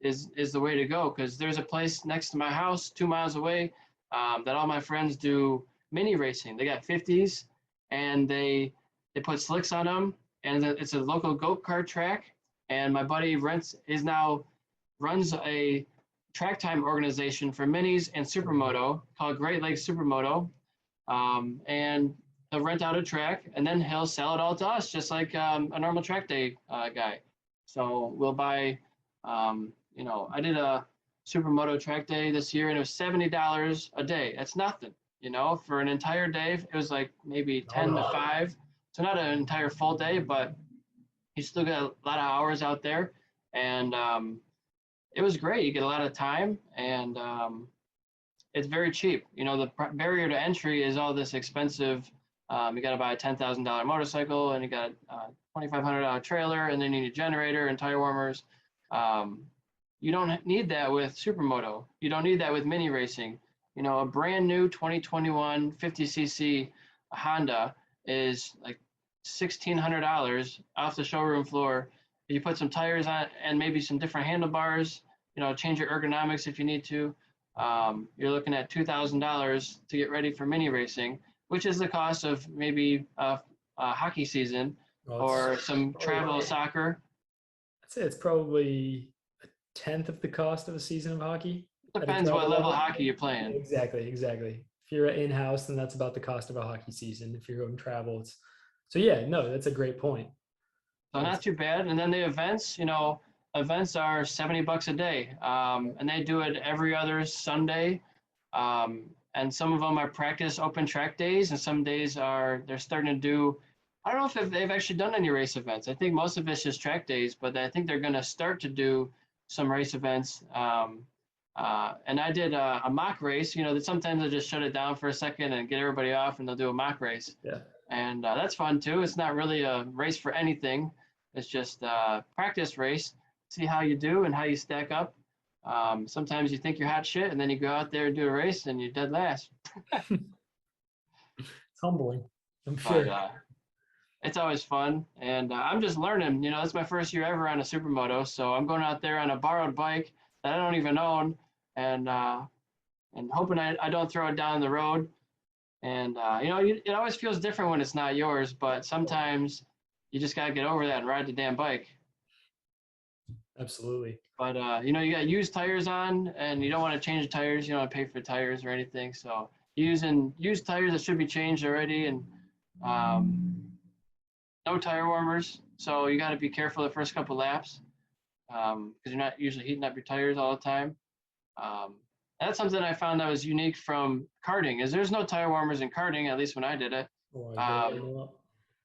is the way to go, because there's a place next to my house 2 miles away that all my friends do mini racing. They got 50s, and they put slicks on them, and it's a local go-kart track. And my buddy runs a track time organization for minis and supermoto called Great Lakes Supermoto. And he'll rent out a track, and then he'll sell it all to us, just like a normal track day guy. So we'll buy, I did a supermoto track day this year, and it was $70 a day. That's nothing, for an entire day. It was like maybe 10 to 5. So not an entire full day, but you still got a lot of hours out there. And it was great. You get a lot of time, and it's very cheap. The barrier to entry is all this expensive. You got to buy a $10,000 motorcycle, and you got a $2,500 trailer, and then you need a generator and tire warmers. You don't need that with supermoto. You don't need that with mini racing. A brand new 2021 50cc Honda is like $1,600 off the showroom floor. You put some tires on and maybe some different handlebars, change your ergonomics if you need to. You're looking at $2,000 to get ready for mini racing, which is the cost of maybe a hockey season or some travel soccer. I'd say it's probably a tenth of the cost of a season of hockey. Depends what level of hockey you're playing. Exactly. If you're in-house, then that's about the cost of a hockey season. If you're going travel, that's a great point. So not too bad. And then the events, events are $70 a day, and they do it every other Sunday. And some of them are practice open track days, and some days they're starting to do. I don't know if they've actually done any race events. I think most of it's just track days, but I think they're going to start to do some race events. And I did a mock race. That sometimes they just shut it down for a second and get everybody off, and they'll do a mock race. Yeah. And that's fun too. It's not really a race for anything. It's just a practice race. See how you do and how you stack up. Sometimes you think you're hot shit, and then you go out there and do a race, and you're dead last. It's humbling, I'm sure. But, it's always fun, and I'm just learning. It's my first year ever on a supermoto, so I'm going out there on a borrowed bike that I don't even own, and hoping I don't throw it down the road. And it always feels different when it's not yours, but sometimes you just gotta get over that and ride the damn bike. Absolutely. But you got used tires on, and you don't want to change the tires. You don't want to pay for tires or anything. So using used tires that should be changed already, and no tire warmers. So you got to be careful the first couple laps, because you're not usually heating up your tires all the time. That's something I found that was unique from karting, is there's no tire warmers in karting, at least when I did it.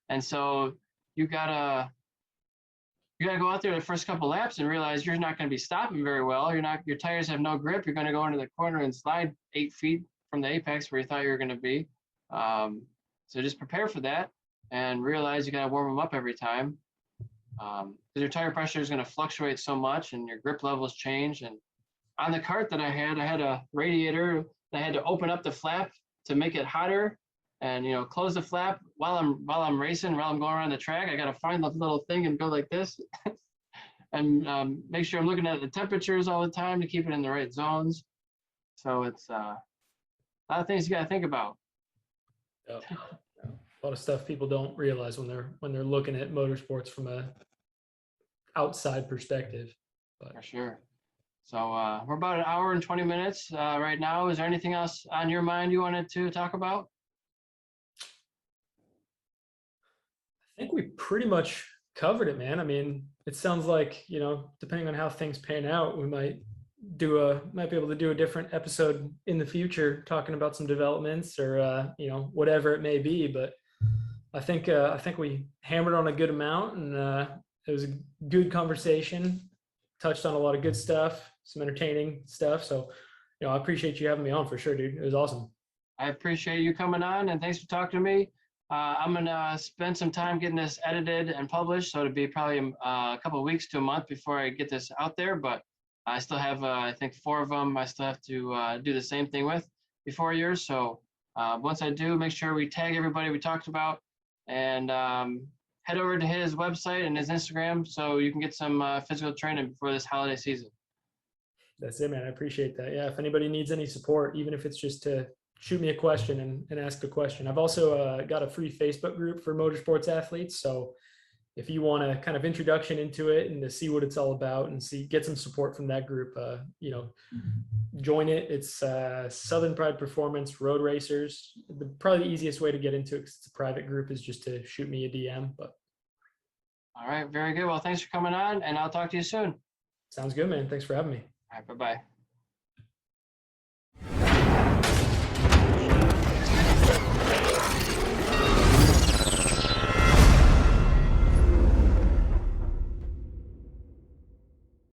And so you gotta go out there the first couple laps and realize you're not going to be stopping very well. Your tires have no grip. You're going to go into the corner and slide 8 feet from the apex where you thought you were going to be. So just prepare for that and realize you got to warm them up every time, because your tire pressure is going to fluctuate so much and your grip levels change. And on the kart that I had a radiator. I had to open up the flap to make it hotter, and close the flap while I'm racing, while I'm going around the track. I got to find the little thing and go like this, and make sure I'm looking at the temperatures all the time to keep it in the right zones. So it's a lot of things you got to think about. Yep. A lot of stuff people don't realize when they're looking at motorsports from a outside perspective. But. For sure. So we're about 1 hour and 20 minutes right now. Is there anything else on your mind you wanted to talk about? I think we pretty much covered it, man. I mean, it sounds like, depending on how things pan out, we might be able to do a different episode in the future, talking about some developments or, whatever it may be. But I think we hammered on a good amount, and it was a good conversation, touched on a lot of good stuff, some entertaining stuff. So, I appreciate you having me on for sure, dude. It was awesome. I appreciate you coming on, and thanks for talking to me. I'm going to spend some time getting this edited and published, so it'll be probably a couple of weeks to a month before I get this out there, but I still have, I think, 4 of them I still have to do the same thing with before yours, so Once I do, make sure we tag everybody we talked about, and head over to his website and his Instagram so you can get some physical training before this holiday season. That's it, man. I appreciate that. Yeah, if anybody needs any support, even if it's just to shoot me a question and ask a question. I've also got a free Facebook group for motorsports athletes. So if you want a kind of introduction into it and to see what it's all about and get some support from that group, join it. It's Southern Pride Performance Road Racers. Probably the easiest way to get into it, because it's a private group, is just to shoot me a DM. But all right, very good. Well, thanks for coming on, and I'll talk to you soon. Sounds good, man. Thanks for having me. All right, bye-bye.